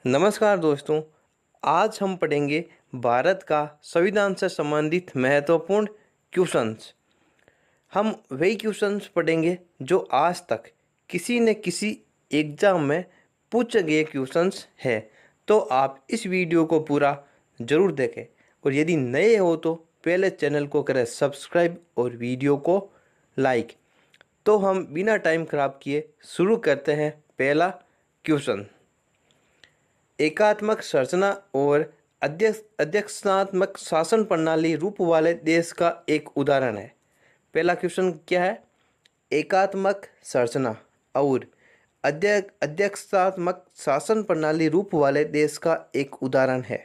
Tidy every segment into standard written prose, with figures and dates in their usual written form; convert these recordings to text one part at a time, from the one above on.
नमस्कार दोस्तों। आज हम पढ़ेंगे भारत का संविधान से संबंधित महत्वपूर्ण क्वेश्चंस। हम वही क्वेश्चंस पढ़ेंगे जो आज तक किसी न किसी एग्जाम में पूछे गए क्वेश्चंस है। तो आप इस वीडियो को पूरा ज़रूर देखें और यदि नए हो तो पहले चैनल को करें सब्सक्राइब और वीडियो को लाइक। तो हम बिना टाइम खराब किए शुरू करते हैं। पहला क्वेश्चन, एकात्मक संरचना और अध्यक्षात्मक शासन प्रणाली रूप वाले देश का एक उदाहरण है। पहला क्वेश्चन क्या है? एकात्मक संरचना और अध्यक्षात्मक शासन प्रणाली रूप वाले देश का एक उदाहरण है।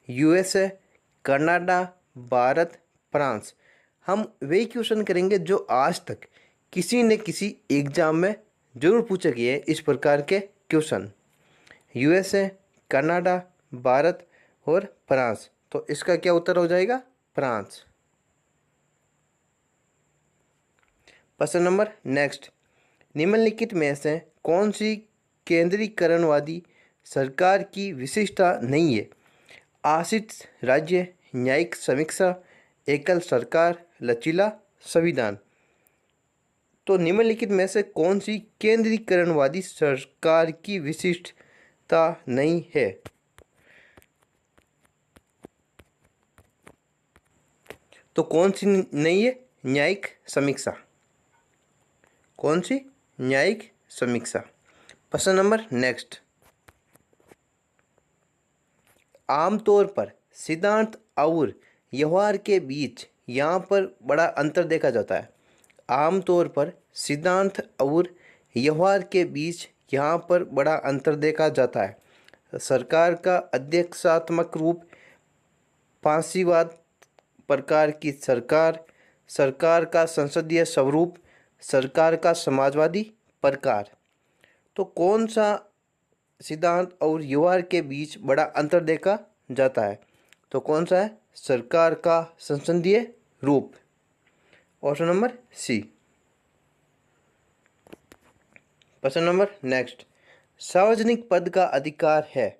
USA, Canada, Bharat, France. हम वही क्वेश्चन करेंगे जो आज तक किसी न किसी एग्जाम में जरूर पूछे गए इस प्रकार के क्वेश्चन। यूएसए, कनाडा, भारत और फ्रांस। तो इसका क्या उत्तर हो जाएगा? फ्रांस। प्रश्न नंबर नेक्स्ट, निम्नलिखित में से कौन सी केंद्रीकरणवादी सरकार की विशेषता नहीं है? आश्रित राज्य, न्यायिक समीक्षा, एकल सरकार, लचीला संविधान। तो निम्नलिखित में से कौन सी केंद्रीकरणवादी सरकार की विशिष्टता नहीं है? तो कौन सी नहीं है? न्यायिक समीक्षा। कौन सी? न्यायिक समीक्षा। प्रश्न नंबर नेक्स्ट, आमतौर पर सिद्धांत और व्यवहार के बीच यहाँ पर बड़ा अंतर देखा जाता है। आमतौर पर सिद्धांत और व्यवहार के बीच यहाँ पर बड़ा अंतर देखा जाता है। सरकार का अध्यक्षात्मक रूप, फांसीवाद प्रकार की सरकार, सरकार का संसदीय स्वरूप, सरकार का समाजवादी प्रकार। तो कौन सा सिद्धांत और व्यवहार के बीच बड़ा अंतर देखा जाता है? तो कौन सा है? सरकार का संसदीय रूप। Option number C. प्रश्न नंबर नेक्स्ट, सार्वजनिक पद का अधिकार है?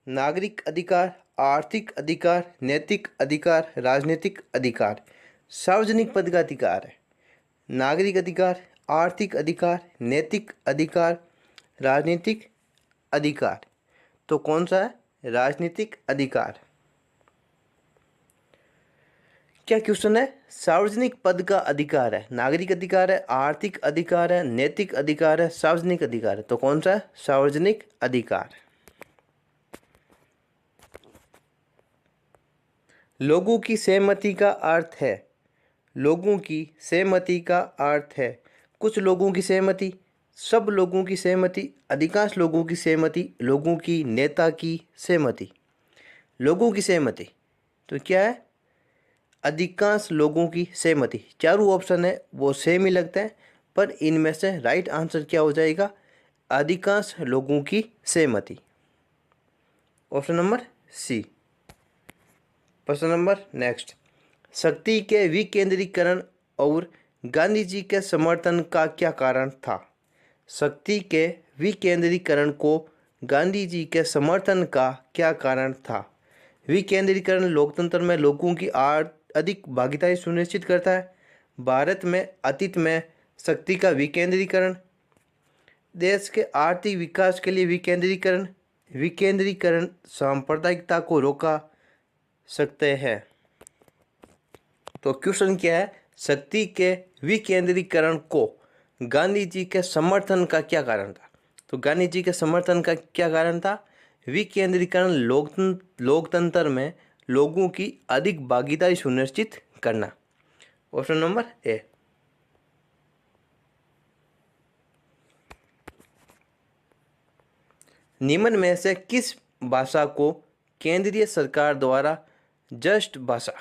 नागरिक अधिकार, आर्थिक अधिकार, नैतिक अधिकार, राजनीतिक अधिकार। सार्वजनिक पद का अधिकार है नागरिक अधिकार, आर्थिक अधिकार, नैतिक अधिकार, राजनीतिक अधिकार। तो कौन सा है? राजनीतिक अधिकार। क्या क्वेश्चन है? सार्वजनिक पद का अधिकार है, नागरिक अधिकार है, आर्थिक अधिकार है, नैतिक अधिकार है, सार्वजनिक अधिकार है। तो कौन सा है? सार्वजनिक अधिकार। लोगों की सहमति का अर्थ है? लोगों की सहमति का अर्थ है कुछ लोगों की सहमति, सब लोगों की सहमति, अधिकांश लोगों की सहमति, लोगों की नेता की सहमति। लोगों की सहमति तो क्या है? अधिकांश लोगों की सहमति। चारों ऑप्शन है वो सेम ही लगते हैं, पर इनमें से राइट आंसर क्या हो जाएगा? अधिकांश लोगों की सहमति। Option number C. प्रश्न नंबर नेक्स्ट, शक्ति के विकेंद्रीकरण और गांधी जी के समर्थन का क्या कारण था? शक्ति के विकेंद्रीकरण को गांधी जी के समर्थन का क्या कारण था? विकेंद्रीकरण लोकतंत्र में लोगों की अधिक भागीदारी सुनिश्चित करता है। भारत में अतीत में शक्ति का विकेंद्रीकरण, देश के आर्थिक विकास के लिए विकेंद्रीकरण, विकेंद्रीकरण सांप्रदायिकता को रोका सकते हैं। तो क्वेश्चन क्या है? शक्ति के विकेंद्रीकरण को गांधी जी के समर्थन का क्या कारण था? तो गांधी जी के समर्थन का क्या कारण था? विकेंद्रीकरण लोकतंत्र में लोगों की अधिक भागीदारी सुनिश्चित करना। ऑप्शन नंबर ए। निम्न में से किस भाषा को केंद्रीय सरकार द्वारा जस्ट भाषा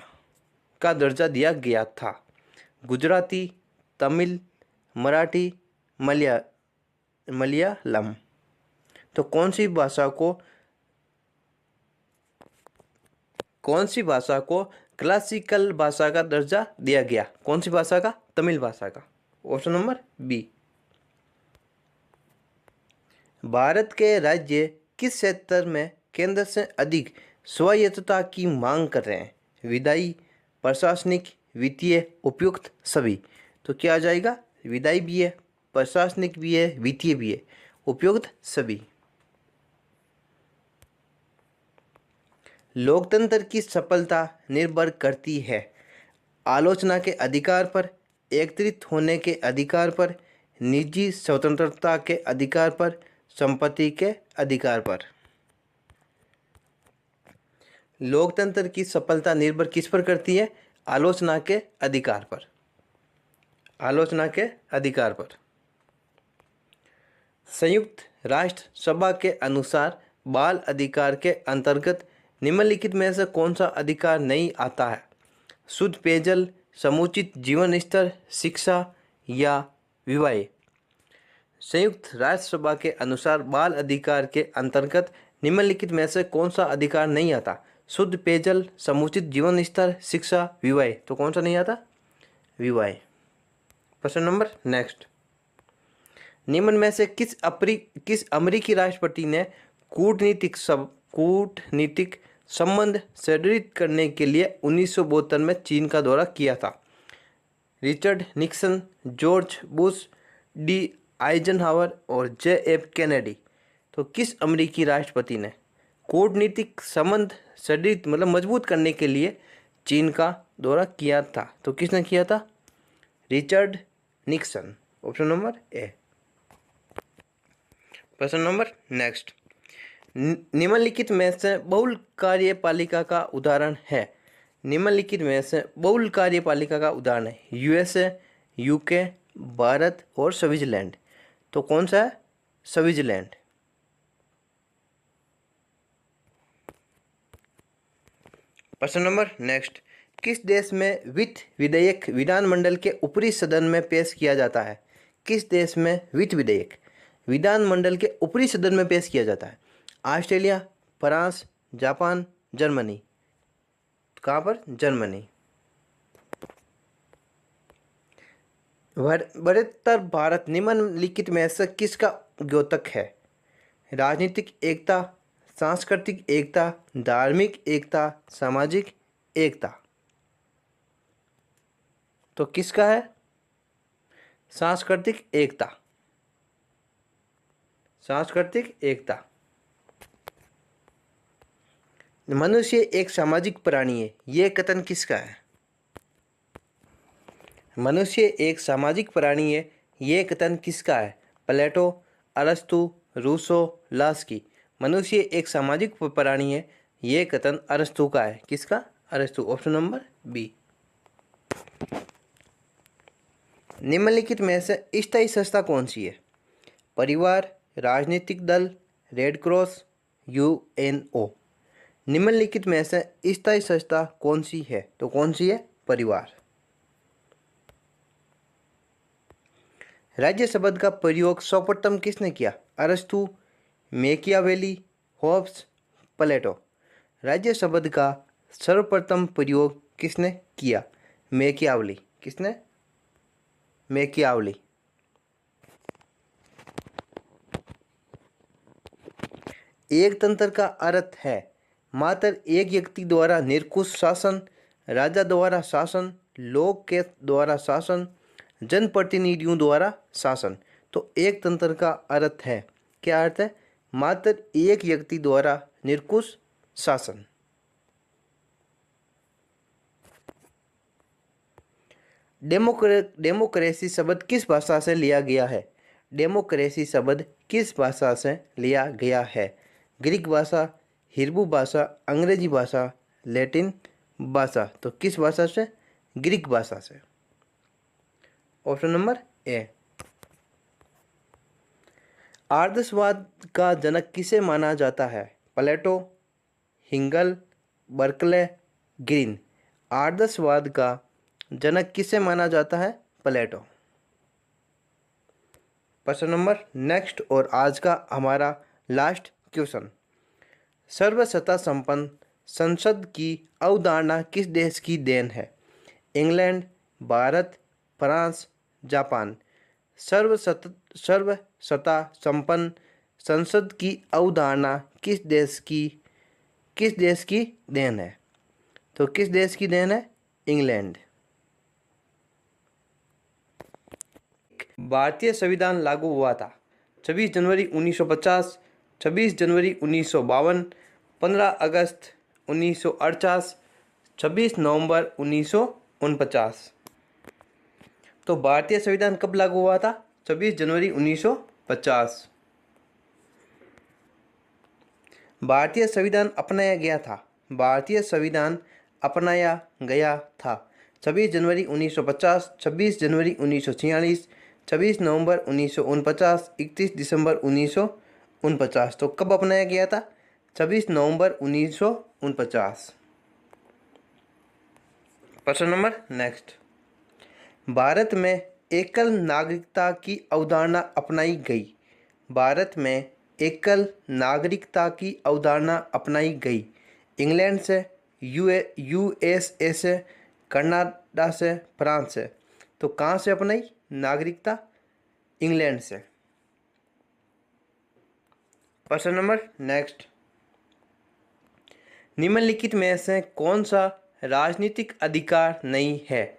का दर्जा दिया गया था? गुजराती, तमिल, मराठी, मलयालम। तो कौन सी भाषा को क्लासिकल भाषा का दर्जा दिया गया? कौन सी भाषा का? तमिल भाषा का। Option number B. भारत के राज्य किस क्षेत्र में केंद्र से अधिक स्वायत्तता की मांग कर रहे हैं? विधायी, प्रशासनिक, वित्तीय, उपयुक्त, सभी। तो क्या आ जाएगा? विधायी भी है, प्रशासनिक भी है, वित्तीय भी है, उपयुक्त सभी। लोकतंत्र की सफलता निर्भर करती है आलोचना के अधिकार पर, एकत्रित होने के अधिकार पर, निजी स्वतंत्रता के अधिकार पर, संपत्ति के अधिकार पर। लोकतंत्र की सफलता निर्भर किस पर करती है? आलोचना के अधिकार पर, आलोचना के अधिकार पर। संयुक्त राष्ट्र सभा के अनुसार बाल अधिकार के अंतर्गत निम्नलिखित में से कौन सा अधिकार नहीं आता है? शुद्ध पेयजल, समुचित जीवन स्तर, शिक्षा या विवाह। संयुक्त राष्ट्र सभा के अनुसार बाल अधिकार के अंतर्गत निम्नलिखित में से कौन सा अधिकार नहीं आता? शुद्ध पेयजल, समुचित जीवन स्तर, शिक्षा, विवाह। तो कौन सा नहीं आता? विवाह। प्रश्न नंबर नेक्स्ट। निम्न में से किस अमेरिकी राष्ट्रपति ने कूटनीतिक संबंध सुदृढ़ करने के लिए 1972 में चीन का दौरा किया था? Richard Nixon, George Bush, D Eisenhower और JF कैनेडी। तो किस अमेरिकी राष्ट्रपति ने कूटनीतिक संबंध सुदृढ़ मतलब मजबूत करने के लिए चीन का दौरा किया था? तो किसने किया था? Richard Nixon. Option number A. प्रश्न नंबर नेक्स्ट। निम्नलिखित में से बहुल कार्यपालिका का उदाहरण है? निम्नलिखित में से बहुल कार्यपालिका का उदाहरण है USA, UK, भारत और स्विट्जरलैंड। तो कौन सा है? स्विट्जरलैंड। प्रश्न नंबर नेक्स्ट। किस देश में वित्त विधेयक विधानमंडल के ऊपरी सदन में पेश किया जाता है? किस देश में वित्त विधेयक विधानमंडल के ऊपरी सदन में पेश किया जाता है? Australia, France, Japan, Germany. कहाँ पर? जर्मनी। बृहत्तर भारत निम्नलिखित में से किसका द्योतक है? राजनीतिक एकता, सांस्कृतिक एकता, धार्मिक एकता, सामाजिक एकता। तो किसका है? सांस्कृतिक एकता, सांस्कृतिक एकता। मनुष्य एक सामाजिक प्राणी है, यह कथन किसका है? मनुष्य एक सामाजिक प्राणी है, यह कथन किसका है? प्लेटो, अरस्तु, रूसो, लास्की। मनुष्य एक सामाजिक प्राणी है, यह कथन अरस्तु का है। किसका? अरस्तु। Option number B. निम्नलिखित में से स्थायी संस्था कौन सी है? परिवार, राजनीतिक दल, रेड क्रॉस, UNO। निम्नलिखित में से स्थायी संस्था कौन सी है? तो कौन सी है? परिवार। राज्य शब्द का प्रयोग सर्वप्रथम किसने किया? अरस्तु, मैकियावेली, होब्स, प्लेटो। राज्य शब्द का सर्वप्रथम प्रयोग किसने किया? मैकियावेली। किसने? मैकियावेली। एक तंत्र का अर्थ है मात्र एक व्यक्ति द्वारा निरंकुश शासन, राजा द्वारा शासन, लोग के द्वारा शासन, जनप्रतिनिधियों द्वारा शासन। तो एक तंत्र का अर्थ है, क्या अर्थ है? मात्र एक व्यक्ति द्वारा निरंकुश शासन। डेमोक्रेसी शब्द किस भाषा से लिया गया है? डेमोक्रेसी शब्द किस भाषा से लिया गया है? ग्रीक भाषा, हिब्रू भाषा, अंग्रेजी भाषा, लैटिन भाषा। तो किस भाषा से? ग्रीक भाषा से। ऑप्शन नंबर ए। आदर्शवाद का जनक किसे माना जाता है? प्लेटो, हेगेल, बर्कले, ग्रीन। आदर्शवाद का जनक किसे माना जाता है? प्लेटो। प्रश्न नंबर नेक्स्ट और आज का हमारा लास्ट क्वेश्चन। सर्वसत्ता संपन्न संसद की अवधारणा किस देश की देन है? England, Bharat, France, Japan. सर्वसत्ता संपन्न संसद की अवधारणा किस देश की देन है? तो किस देश की देन है? इंग्लैंड। भारतीय संविधान लागू हुआ था 26 जनवरी 1950, 26 जनवरी 1952, 15 अगस्त 1948, 26 नवंबर 1949। तो भारतीय संविधान कब लागू हुआ था? 26 जनवरी 1950। भारतीय संविधान अपनाया गया था। भारतीय संविधान अपनाया गया था 26 जनवरी 1950, 26 जनवरी 1946, 26 नवंबर 1949, 31 दिसंबर 1949। तो कब अपनाया गया था? 26 नवंबर 1949। प्रश्न नंबर नेक्स्ट। भारत में एकल नागरिकता की अवधारणा अपनाई गई। भारत में एकल नागरिकता की अवधारणा अपनाई गई। इंग्लैंड से, यूएसए से, कनाडा से, फ्रांस से। तो कहाँ से अपनाई नागरिकता? इंग्लैंड से। प्रश्न नंबर नेक्स्ट। निम्नलिखित में से कौन सा राजनीतिक अधिकार नहीं है?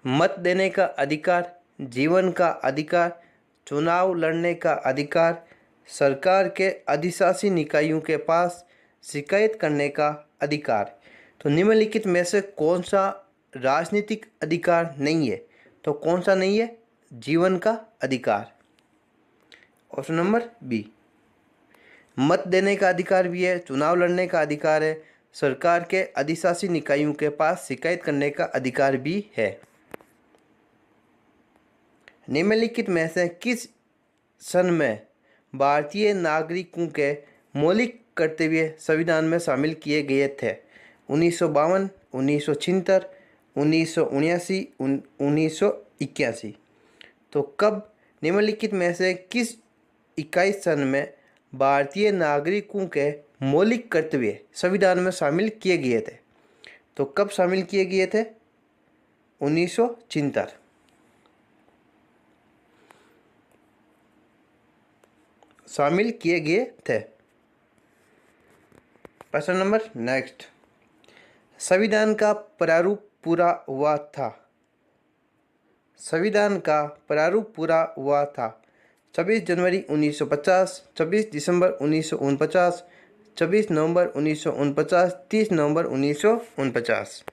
मत देने का अधिकार, जीवन का अधिकार, चुनाव लड़ने का अधिकार, सरकार के अधिशासी निकायों के पास शिकायत करने का अधिकार। तो निम्नलिखित में से कौन सा राजनीतिक अधिकार नहीं है? तो कौन सा नहीं है? जीवन का अधिकार। Option number B. मत देने का अधिकार भी है, चुनाव लड़ने का अधिकार है, सरकार के अधिशासी निकायों के पास शिकायत करने का अधिकार भी है। निम्नलिखित में से किस सन में भारतीय नागरिकों के मौलिक कर्तव्य संविधान में शामिल किए गए थे? 1952, 1976, 1979, 1981। तो कब निम्नलिखित में से किस 21 सन में भारतीय नागरिकों के मौलिक कर्तव्य संविधान में शामिल किए गए थे? तो कब शामिल किए गए थे? 1976। शामिल किए गए थे। प्रश्न नंबर नेक्स्ट। संविधान का प्रारूप पूरा हुआ था। संविधान का प्रारूप पूरा हुआ था 26 जनवरी 1950, 26 दिसंबर 1949, 26 नवंबर 1949, 30 नवंबर 1949।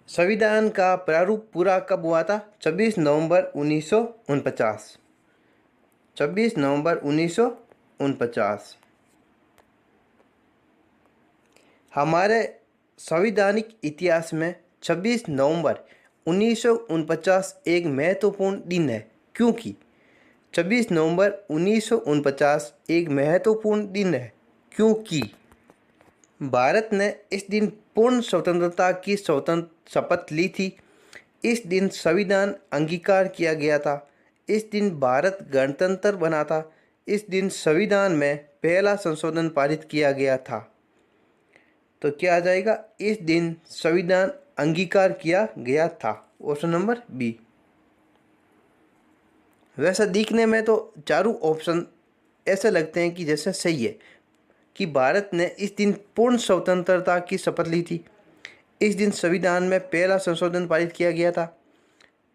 संविधान का प्रारूप पूरा कब हुआ था? 26 नवंबर 1949। 26 नवंबर 1949। हमारे संवैधानिक इतिहास में 26 नवंबर 1949 एक महत्वपूर्ण दिन है, क्योंकि 26 नवंबर 1949 एक महत्वपूर्ण दिन है क्योंकि भारत ने इस दिन पूर्ण स्वतंत्रता की शपथ ली थी। इस दिन संविधान अंगीकार किया गया था। इस दिन भारत गणतंत्र बना था। इस दिन संविधान में पहला संशोधन पारित किया गया था। तो क्या आ जाएगा? इस दिन संविधान अंगीकार किया गया था। Option number B. वैसा दिखने में तो चारों ऑप्शन ऐसे लगते हैं कि जैसे सही है कि भारत ने इस दिन पूर्ण स्वतंत्रता की शपथ ली थी। इस दिन संविधान में पहला संशोधन पारित किया गया था।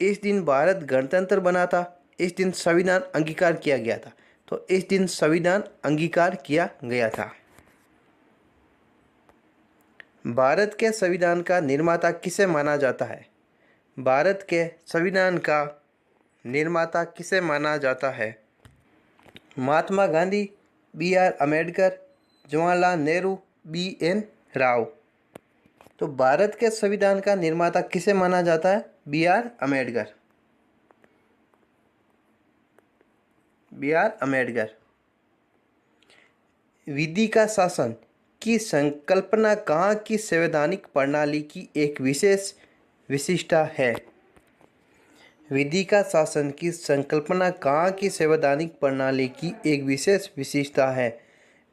इस दिन भारत गणतंत्र बना था। इस दिन संविधान अंगीकार किया गया था। तो इस दिन संविधान अंगीकार किया गया था। भारत के संविधान का निर्माता किसे माना जाता है? भारत के संविधान का निर्माता किसे माना जाता है? महात्मा गांधी, बी.आर. अम्बेडकर, जवाहरलाल नेहरू, बी.एन. राव। तो भारत के संविधान का निर्माता किसे माना जाता है? बी.आर. अम्बेडकर। बी.आर. अम्बेडकर। विधि का शासन की संकल्पना कहाँ की संवैधानिक प्रणाली की एक विशेष विशिष्टता है? विधि का शासन की संकल्पना कहाँ की संवैधानिक प्रणाली की एक विशेष विशेषता है?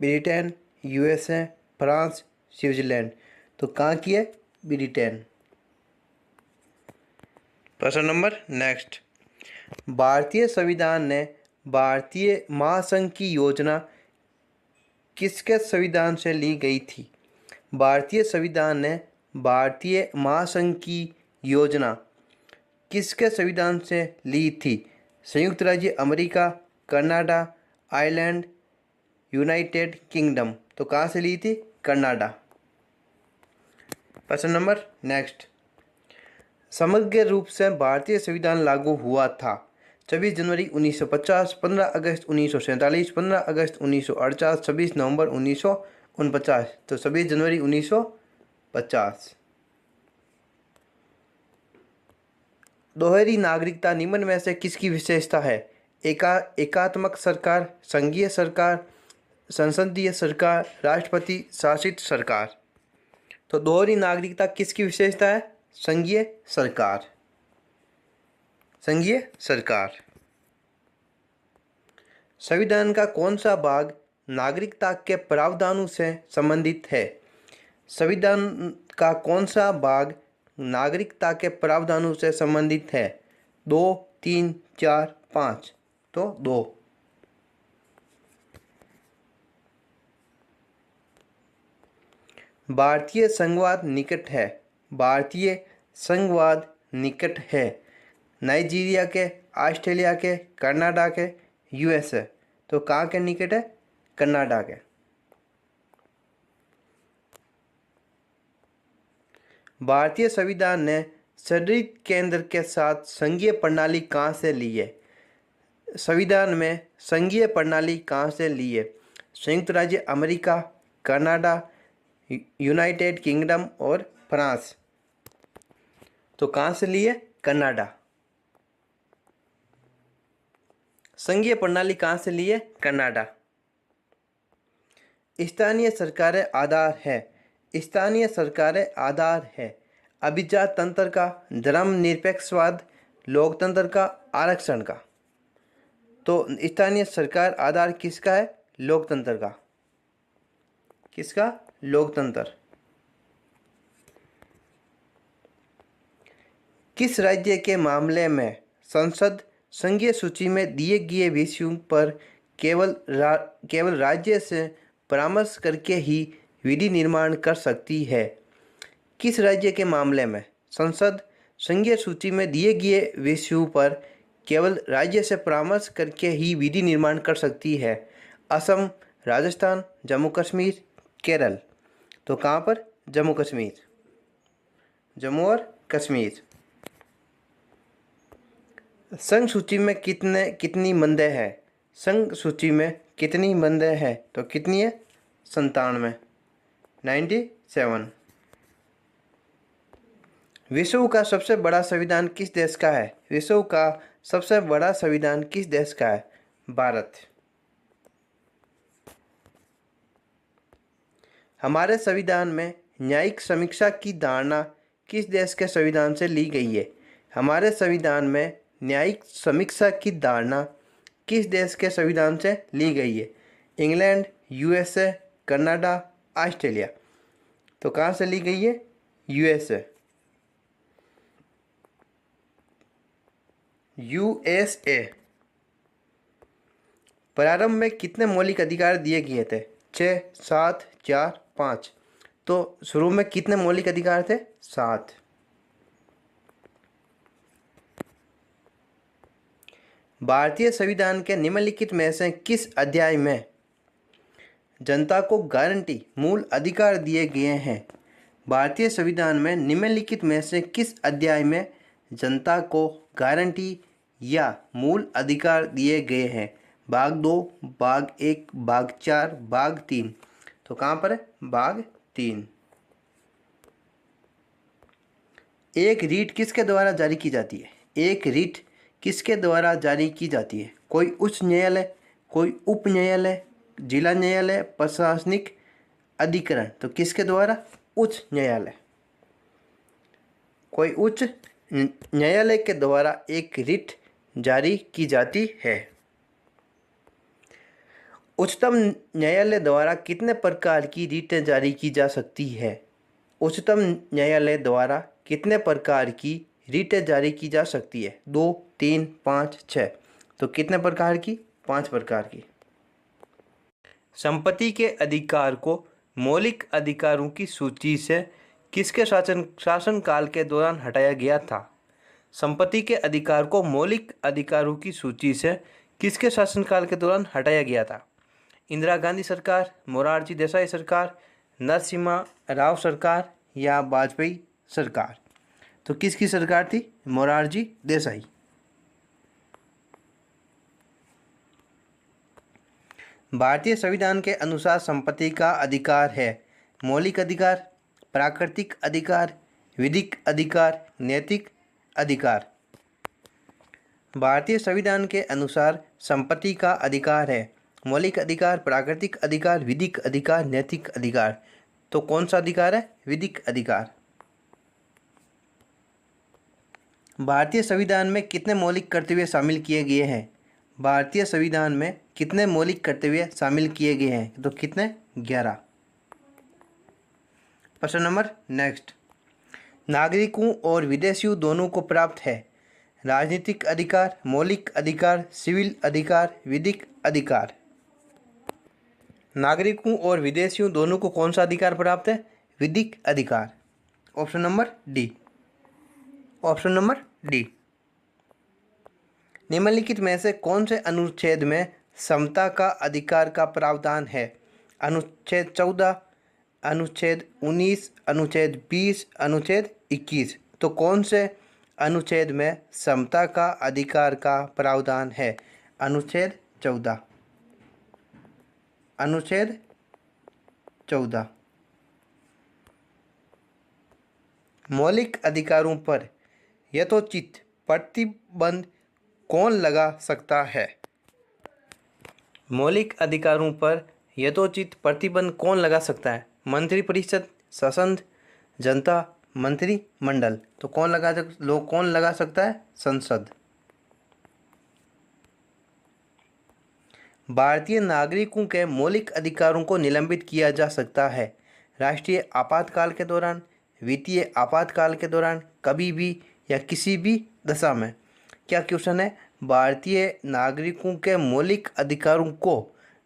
Britain, USA, France, Switzerland. तो कहाँ की है? ब्रिटेन। प्रश्न नंबर नेक्स्ट। भारतीय संविधान ने भारतीय महासंघ की योजना किसके संविधान से ली गई थी? भारतीय संविधान ने भारतीय महासंघ की योजना किसके संविधान से ली थी? संयुक्त राज्य America, Canada, Ireland, United kingdom. तो कहाँ से ली थी? कनाडा। प्रश्न नंबर नेक्स्ट, समग्र रूप से भारतीय संविधान लागू हुआ था 26 जनवरी 1950, 15 अगस्त 1947, 15 अगस्त 1948, 26 नवंबर 1949। तो 26 जनवरी 1950। दोहरी नागरिकता निम्न में से किसकी विशेषता है? एकात्मक सरकार, संघीय सरकार, संसदीय सरकार, राष्ट्रपति शासित सरकार। तो दोहरी नागरिकता किसकी विशेषता है? संघीय सरकार। संघीय सरकार। संविधान का कौन सा भाग नागरिकता के प्रावधानों से संबंधित है? संविधान का कौन सा भाग नागरिकता के प्रावधानों से संबंधित है? 2, 3, 4, 5। तो 2। भारतीय संघवाद निकट है। भारतीय संघवाद निकट है। नाइजीरिया के, ऑस्ट्रेलिया के, कनाडा के, यूएसए। तो कहाँ के निकट है? कनाडा के। भारतीय संविधान ने शरीर केंद्र के साथ संघीय प्रणाली कहाँ से ली है? संविधान में संघीय प्रणाली कहाँ से ली है? संयुक्त राज्य अमेरिका, कनाडा, यूनाइटेड किंगडम और फ्रांस। तो कहाँ से ली है? कनाडा। संघीय प्रणाली कहाँ से ली है? कनाडा। स्थानीय सरकारें आधार है। स्थानीय सरकारें आधार है अभिजात तंत्र का, धर्मनिरपेक्षवाद, लोकतंत्र का, आरक्षण का। तो स्थानीय सरकार आधार किसका है? लोकतंत्र का। किसका? लोकतंत्र। किस राज्य के मामले में संसद संघीय सूची में दिए गए विषयों पर केवल राज्य से परामर्श करके ही विधि निर्माण कर सकती है? किस राज्य के मामले में संसद संघीय सूची में दिए गए विषयों पर केवल राज्य से परामर्श करके ही विधि निर्माण कर सकती है? असम, राजस्थान, जम्मू कश्मीर, केरल। तो कहाँ पर? जम्मू कश्मीर। जम्मू और कश्मीर। संघ सूची में कितनी मंदे हैं? संघ सूची में कितनी मंदे हैं? तो कितनी है? 97। 97। विश्व का सबसे बड़ा संविधान किस देश का है? विश्व का सबसे बड़ा संविधान किस देश का है? भारत। हमारे संविधान में न्यायिक समीक्षा की धारणा किस देश के संविधान से ली गई है? हमारे संविधान में न्यायिक समीक्षा की धारणा किस देश के संविधान से ली गई है? England, USA, Canada, Australia. तो कहाँ से ली गई है? यूएसए। यूएसए। प्रारंभ में कितने मौलिक अधिकार दिए गए थे? 6, 7, 4, 5। तो शुरू में कितने मौलिक अधिकार थे? 7। भारतीय संविधान के निम्नलिखित में से किस अध्याय में जनता को गारंटी मूल अधिकार दिए गए हैं? भारतीय संविधान में निम्नलिखित में से किस अध्याय में जनता को गारंटी या मूल अधिकार दिए गए हैं? भाग 2, भाग 1, भाग 4, भाग 3। तो कहाँ पर है? भाग 3। एक रीट किसके द्वारा जारी की जाती है? एक रीट किसके द्वारा जारी की जाती है? कोई उच्च न्यायालय, कोई उप न्यायालय, जिला न्यायालय, प्रशासनिक अधिकरण। तो किसके द्वारा? उच्च न्यायालय। कोई उच्च न्यायालय के द्वारा एक रीट जारी की जाती है। उच्चतम न्यायालय द्वारा कितने प्रकार की रीटें जारी की जा सकती है? उच्चतम न्यायालय द्वारा कितने प्रकार की रीटें जारी की जा सकती है? 2, 3, 5, 6। तो कितने प्रकार की? 5 प्रकार की। संपत्ति के अधिकार को मौलिक अधिकारों की सूची से किसके शासनकाल के दौरान हटाया गया था? संपत्ति के अधिकार को मौलिक अधिकारों की सूची से किसके शासनकाल के दौरान हटाया गया था? इंदिरा गांधी सरकार, मोरारजी देसाई सरकार, नरसिम्हा राव सरकार या वाजपेयी सरकार? तो किसकी सरकार थी? मोरारजी देसाई। भारतीय संविधान के अनुसार संपत्ति का अधिकार है मौलिक अधिकार, प्राकृतिक अधिकार, विधिक अधिकार, नैतिक अधिकार। भारतीय संविधान के अनुसार संपत्ति का अधिकार है मौलिक अधिकार, प्राकृतिक अधिकार, विधिक अधिकार, नैतिक अधिकार। तो कौन सा अधिकार है? विधिक अधिकार। भारतीय संविधान में कितने मौलिक कर्तव्य शामिल किए गए हैं? भारतीय संविधान में कितने मौलिक कर्तव्य शामिल किए गए हैं? तो कितने? 11। प्रश्न नंबर नेक्स्ट। नागरिकों और विदेशियों दोनों को प्राप्त है राजनीतिक अधिकार, मौलिक अधिकार, सिविल अधिकार, विधिक अधिकार। नागरिकों और विदेशियों दोनों को कौन सा अधिकार प्राप्त है? विधिक अधिकार। Option number D. Option number D. निम्नलिखित में से कौन से अनुच्छेद में समता का अधिकार का प्रावधान है? अनुच्छेद 14, अनुच्छेद 19, अनुच्छेद 20, अनुच्छेद 21। तो कौन से अनुच्छेद में समता का अधिकार का प्रावधान है? अनुच्छेद 14। अनुच्छेद 14। मौलिक अधिकारों पर यथोचित प्रतिबंध कौन लगा सकता है? मौलिक अधिकारों पर यथोचित प्रतिबंध कौन लगा सकता है? मंत्रिपरिषद, संसद, जनता, मंत्रिमंडल। तो कौन लगा सकता है? संसद। भारतीय नागरिकों के मौलिक अधिकारों को निलंबित किया जा सकता है राष्ट्रीय आपातकाल के दौरान, वित्तीय आपातकाल के दौरान, कभी भी या किसी भी दशा में। क्या क्वेश्चन है? भारतीय नागरिकों के मौलिक अधिकारों को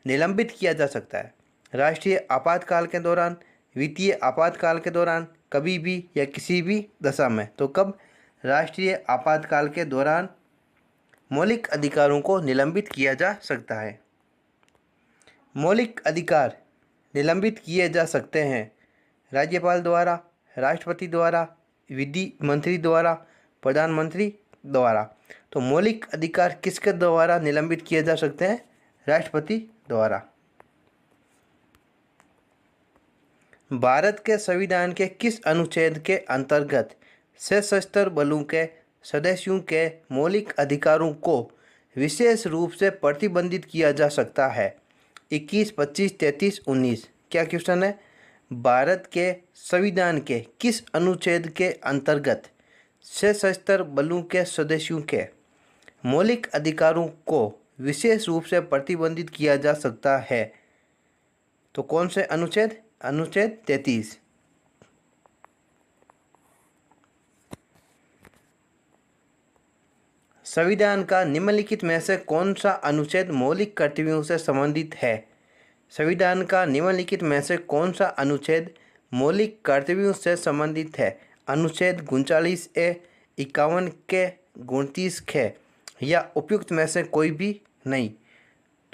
निलंबित किया जा सकता है राष्ट्रीय आपातकाल के दौरान, वित्तीय आपातकाल के दौरान, कभी भी या किसी भी दशा में। तो कब? राष्ट्रीय आपातकाल के दौरान मौलिक अधिकारों को निलंबित किया जा सकता है। मौलिक अधिकार निलंबित किए जा सकते हैं राज्यपाल द्वारा, राष्ट्रपति द्वारा, विधि मंत्री द्वारा, प्रधानमंत्री द्वारा। तो मौलिक अधिकार किसके द्वारा निलंबित किए जा सकते हैं? राष्ट्रपति द्वारा। भारत के संविधान के किस अनुच्छेद के अंतर्गत सशस्त्र बलों के सदस्यों के मौलिक अधिकारों को विशेष रूप से प्रतिबंधित किया जा सकता है? 21, 25, 33, 19। क्या क्वेश्चन है? भारत के संविधान के किस अनुच्छेद के अंतर्गत सशस्त्र बलों के सदस्यों के मौलिक अधिकारों को विशेष रूप से प्रतिबंधित किया जा सकता है? तो कौन से अनुच्छेद? अनुच्छेद 33। संविधान का निम्नलिखित में से कौन सा अनुच्छेद मौलिक कर्तव्यों से संबंधित है? संविधान का निम्नलिखित में से कौन सा अनुच्छेद मौलिक कर्तव्यों से संबंधित है? अनुच्छेद 39A, 51 के, 29 के या उपयुक्त में से कोई भी नहीं।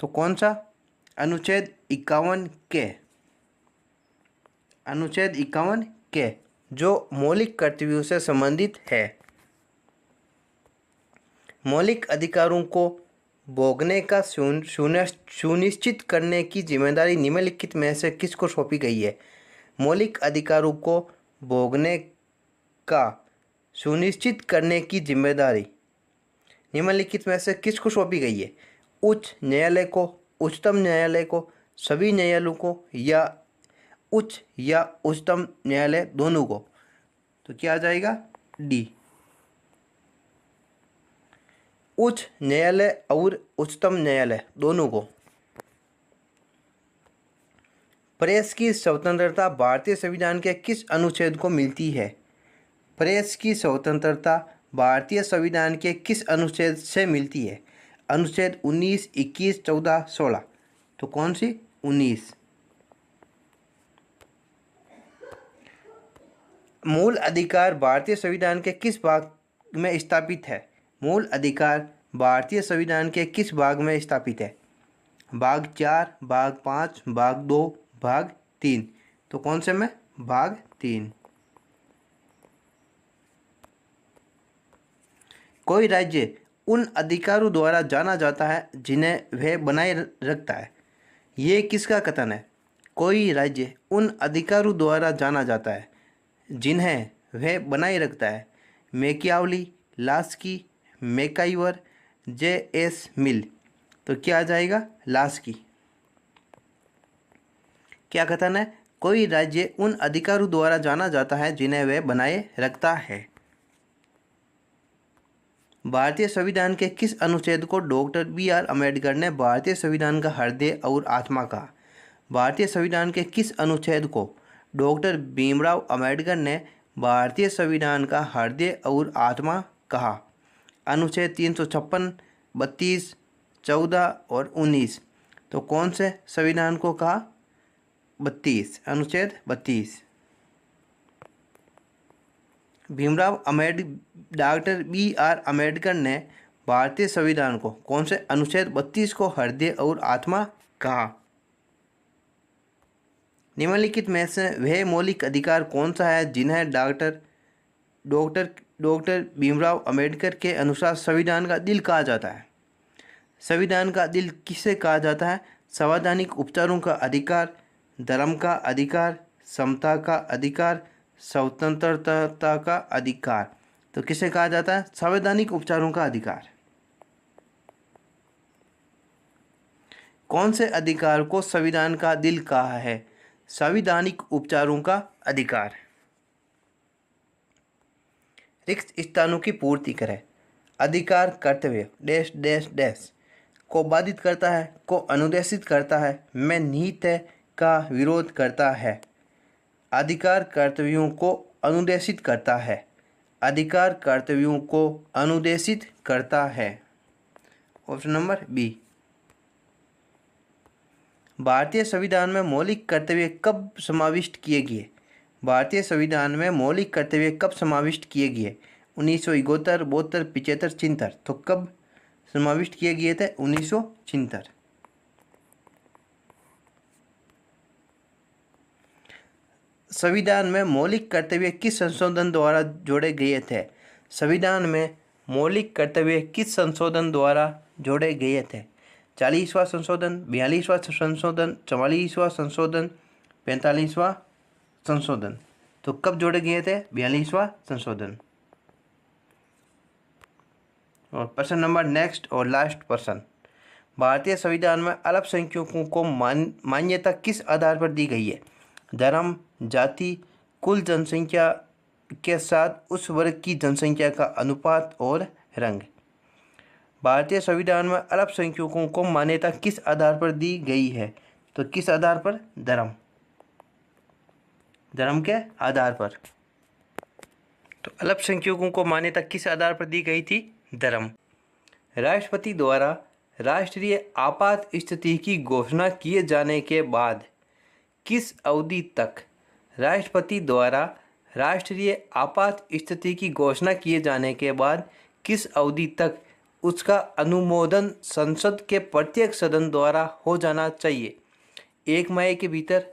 तो कौन सा? अनुच्छेद 51 के। अनुच्छेद 51 के जो मौलिक कर्तव्यों से संबंधित है। मौलिक अधिकारों को भोगने का सुनिश्चित करने की जिम्मेदारी निम्नलिखित में से किसको सौंपी गई है? मौलिक अधिकारों को भोगने का सुनिश्चित करने की जिम्मेदारी निम्नलिखित में से किसको सौंपी गई है? उच्च न्यायालय को, उच्चतम न्यायालय को, सभी न्यायालयों को या उच्च या उच्चतम न्यायालय दोनों को? तो क्या आ जाएगा? डी। उच्च न्यायालय और उच्चतम न्यायालय दोनों को। प्रेस की स्वतंत्रता भारतीय संविधान के किस अनुच्छेद को मिलती है? प्रेस की स्वतंत्रता भारतीय संविधान के किस अनुच्छेद से मिलती है? अनुच्छेद 19, 21, 14, 16। तो कौन सी? 19। मूल अधिकार भारतीय संविधान के किस भाग में स्थापित है? मूल अधिकार भारतीय संविधान के किस भाग में स्थापित है? भाग 4, भाग 5, भाग 2, भाग 3। तो कौन से में? भाग 3। कोई राज्य उन अधिकारों द्वारा जाना जाता है जिन्हें वह बनाए रखता है। ये किसका कथन है? कोई राज्य उन अधिकारों द्वारा जाना जाता है जिन्हें वह बनाए रखता है। Machiavelli, Laski, MacIver, J S. Mill. तो क्या आ जाएगा? लास्की। क्या कथन है? कोई राज्य उन अधिकारों द्वारा जाना जाता है जिन्हें वह बनाए रखता है। भारतीय संविधान के किस अनुच्छेद को डॉक्टर बी.आर. अम्बेडकर ने भारतीय संविधान का हृदय और आत्मा कहा? भारतीय संविधान के किस अनुच्छेद को डॉक्टर भीमराव अम्बेडकर ने भारतीय संविधान का हृदय और आत्मा कहा? अनुच्छेद 356, 32, 14 और 19। तो कौन से संविधान को कहा? 32, अनुच्छेद 32। Doctor B R. अम्बेडकर ने भारतीय संविधान को कौन से अनुच्छेद 32 को हृदय और आत्मा कहा? निम्नलिखित में से वह मौलिक अधिकार कौन सा है जिन्हें डॉक्टर भीमराव अम्बेडकर के अनुसार संविधान का दिल कहा जाता है? संविधान का दिल किसे कहा जाता है? संवैधानिक उपचारों का अधिकार, धर्म का अधिकार, समता का अधिकार, स्वतंत्रता का अधिकार। तो किसे कहा जाता है? संवैधानिक उपचारों का अधिकार। कौन से अधिकार को संविधान का दिल कहा है? संवैधानिक उपचारों का अधिकार। रिक्त स्थानों की पूर्ति करें। अधिकार कर्तव्य डैश डैश डैश को बाधित करता है, को अनुदेशित करता है, में निहित है का विरोध करता है। अधिकार कर्तव्यों को अनुदेशित करता है। अधिकार कर्तव्यों को अनुदेशित करता है। Option number B. भारतीय संविधान में मौलिक कर्तव्य कब समाविष्ट किए गए? भारतीय संविधान में मौलिक कर्तव्य कब समाविष्ट किए गए? 1971, 72, 75, 76। तो कब समाविष्ट किए गए थे? 1976। संविधान में मौलिक कर्तव्य किस संशोधन द्वारा जोड़े गए थे? संविधान में मौलिक कर्तव्य किस संशोधन द्वारा जोड़े गए थे? 40वां संशोधन, 42वां संशोधन, 44वां संशोधन, 45वां संशोधन। तो कब जोड़े गए थे? 42वां संशोधन। और प्रश्न नंबर नेक्स्ट और लास्ट प्रश्न। भारतीय संविधान में अल्पसंख्यकों को मान्यता किस आधार पर दी गई है? धर्म, जाति, कुल जनसंख्या के साथ उस वर्ग की जनसंख्या का अनुपात और रंग। भारतीय संविधान में अल्पसंख्यकों को मान्यता किस आधार पर दी गई है? तो किस आधार पर? धर्म के आधार पर। तो अल्पसंख्यकों को मान्यता किस आधार पर दी गई थी? धर्म। राष्ट्रपति द्वारा राष्ट्रीय आपात स्थिति की घोषणा किए जाने के बाद किस अवधि तक राष्ट्रपति द्वारा राष्ट्रीय आपात स्थिति की घोषणा किए जाने के बाद किस अवधि तक उसका अनुमोदन संसद के प्रत्येक सदन द्वारा हो जाना चाहिए? 1 माह के भीतर,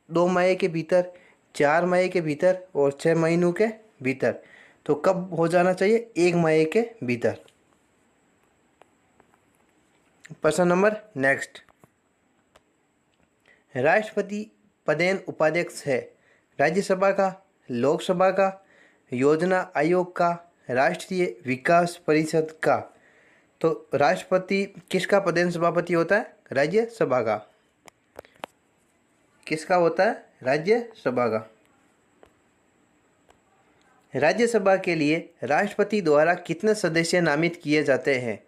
2 माह के भीतर, 4 माह के भीतर और 6 महीनों के भीतर। तो कब हो जाना चाहिए? 1 माह के भीतर। प्रश्न नंबर नेक्स्ट। राष्ट्रपति पदेन उपाध्यक्ष है राज्यसभा का, लोकसभा का, योजना आयोग का, राष्ट्रीय विकास परिषद का। तो राष्ट्रपति किसका पदेन सभापति होता है? राज्यसभा का। किसका होता है? राज्यसभा का। राज्यसभा के लिए राष्ट्रपति द्वारा कितने सदस्य नामित किए जाते हैं?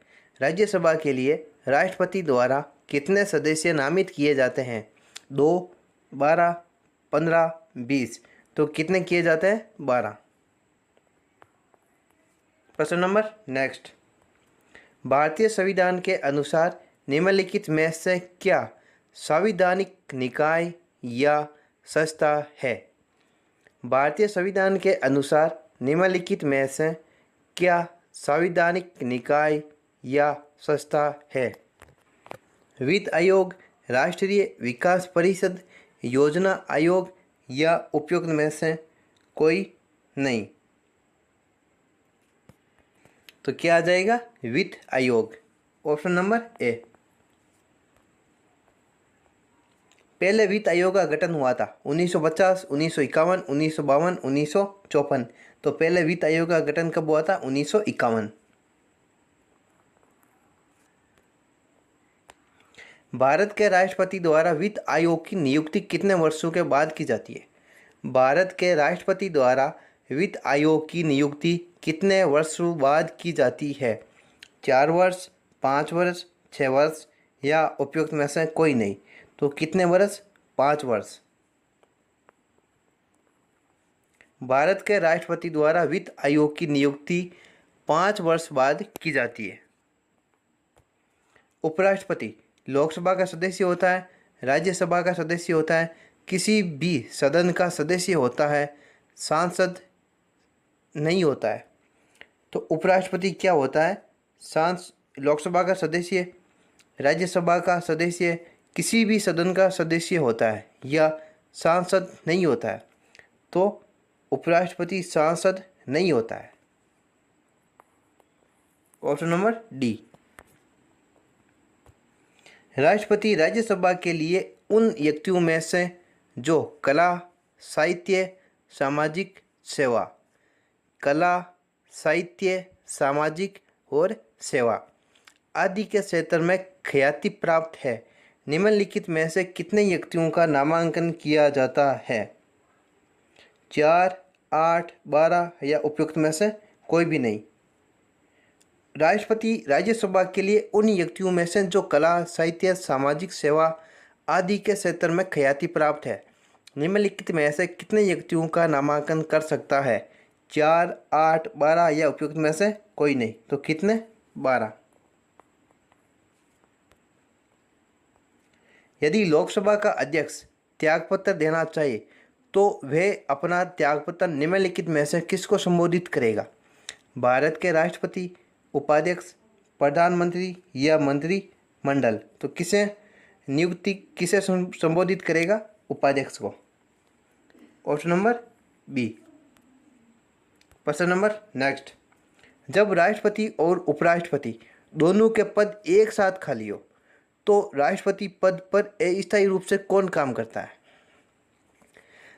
राज्यसभा के लिए राष्ट्रपति द्वारा कितने सदस्य नामित किए जाते हैं? 2, 12, 15, 20। तो कितने किए जाते हैं? 12। प्रश्न नंबर नेक्स्ट। भारतीय संविधान के अनुसार निम्नलिखित में से क्या संवैधानिक निकाय या संस्था है? भारतीय संविधान के अनुसार निम्नलिखित में से क्या संवैधानिक निकाय या संस्था है? वित्त आयोग, राष्ट्रीय विकास परिषद, योजना आयोग या उपयुक्त में से कोई नहीं। तो क्या आ जाएगा? वित्त आयोग, ऑप्शन नंबर ए। पहले वित्त आयोग का गठन हुआ था 1950, 1951, 1952, 1954। तो पहले वित्त आयोग का गठन कब हुआ था? 1951। भारत के राष्ट्रपति द्वारा वित्त आयोग की नियुक्ति कितने वर्षों के बाद की जाती है? भारत के राष्ट्रपति द्वारा वित्त आयोग की नियुक्ति कितने वर्षों बाद की जाती है? 4 वर्ष, 5 वर्ष, 6 वर्ष या उपयुक्त में से कोई नहीं। तो कितने वर्ष? 5 वर्ष। भारत के राष्ट्रपति द्वारा वित्त आयोग की नियुक्ति 5 वर्ष बाद की जाती है। उपराष्ट्रपति लोकसभा का सदस्य होता है, राज्यसभा का सदस्य होता है, किसी भी सदन का सदस्य होता है, सांसद नहीं होता है। तो उपराष्ट्रपति क्या होता है? लोकसभा का सदस्य, राज्यसभा का सदस्य, किसी भी सदन का सदस्य होता है या सांसद नहीं होता है। तो उपराष्ट्रपति सांसद नहीं होता है। Option number D. राष्ट्रपति राज्यसभा के लिए उन व्यक्तियों में से जो कला, साहित्य, सामाजिक सेवा, कला, साहित्य, सामाजिक और सेवा आदि के क्षेत्र में ख्याति प्राप्त है, निम्नलिखित में से कितने व्यक्तियों का नामांकन किया जाता है? 4, 8, 12 या उपयुक्त में से कोई भी नहीं। राष्ट्रपति राज्यसभा के लिए उन व्यक्तियों में से जो कला, साहित्य, सामाजिक सेवा आदि के क्षेत्र में ख्याति प्राप्त है, निम्नलिखित में से कितने व्यक्तियों का नामांकन कर सकता है? 4, 8, 12 या उपयुक्त में से कोई नहीं। तो कितने? 12। यदि लोकसभा का अध्यक्ष त्यागपत्र देना चाहे तो वह अपना त्यागपत्र निम्नलिखित में से किसको संबोधित करेगा? भारत के राष्ट्रपति, उपाध्यक्ष, प्रधानमंत्री या मंत्रिमंडल। तो किसे संबोधित करेगा? उपाध्यक्ष को। Option number B. प्रश्न नंबर नेक्स्ट। जब राष्ट्रपति और उपराष्ट्रपति दोनों के पद एक साथ खाली हो तो राष्ट्रपति पद पर अस्थायी रूप से कौन काम करता है?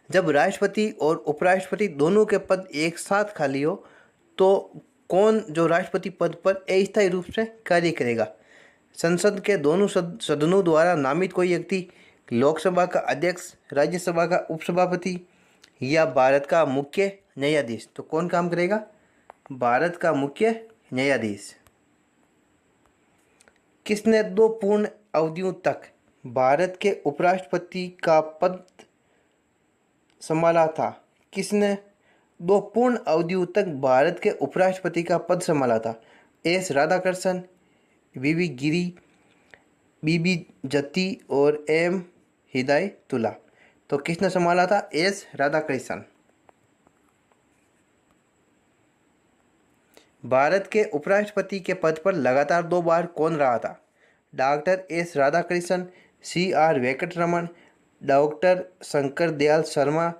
जब राष्ट्रपति और उपराष्ट्रपति दोनों के पद एक साथ खाली हो तो कौन जो राष्ट्रपति पद पर अस्थायी रूप से कार्य करेगा? संसद के दोनों सदनों द्वारा नामित कोई व्यक्ति, लोकसभा का अध्यक्ष, राज्यसभा का उपसभापति या भारत का मुख्य न्यायाधीश। तो कौन काम करेगा? भारत का मुख्य न्यायाधीश। किसने 2 पूर्ण अवधियों तक भारत के उपराष्ट्रपति का पद संभाला था? किसने 2 पूर्ण अवधियों तक भारत के उपराष्ट्रपति का पद संभाला था? एस राधाकृष्णन, वीवी गिरी, बीबी जत्ती और एम हिदायतुल्ला। तो किसने संभाला था? एस राधाकृष्णन। भारत के उपराष्ट्रपति के पद पर लगातार 2 बार कौन रहा था? Doctor S Radhakrishnan, CR Venkataraman, doctor Shankar Dayal Sharma,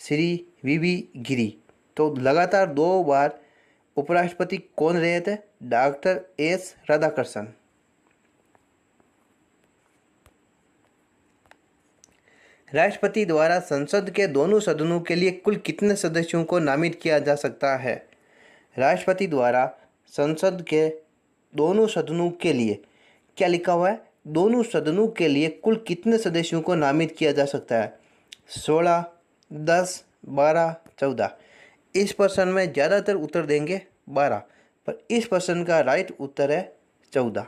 Shri V V Giri. तो लगातार 2 बार उपराष्ट्रपति कौन रहे थे? Doctor S Radhakrishnan. राष्ट्रपति द्वारा संसद के दोनों सदनों के लिए कुल कितने सदस्यों को नामित किया जा सकता है? राष्ट्रपति द्वारा संसद के दोनों सदनों के लिए क्या लिखा हुआ है? दोनों सदनों के लिए कुल कितने सदस्यों को नामित किया जा सकता है? 16, 10, 12, 14। इस प्रश्न में ज़्यादातर उत्तर देंगे 12, पर इस प्रश्न का राइट उत्तर है 14।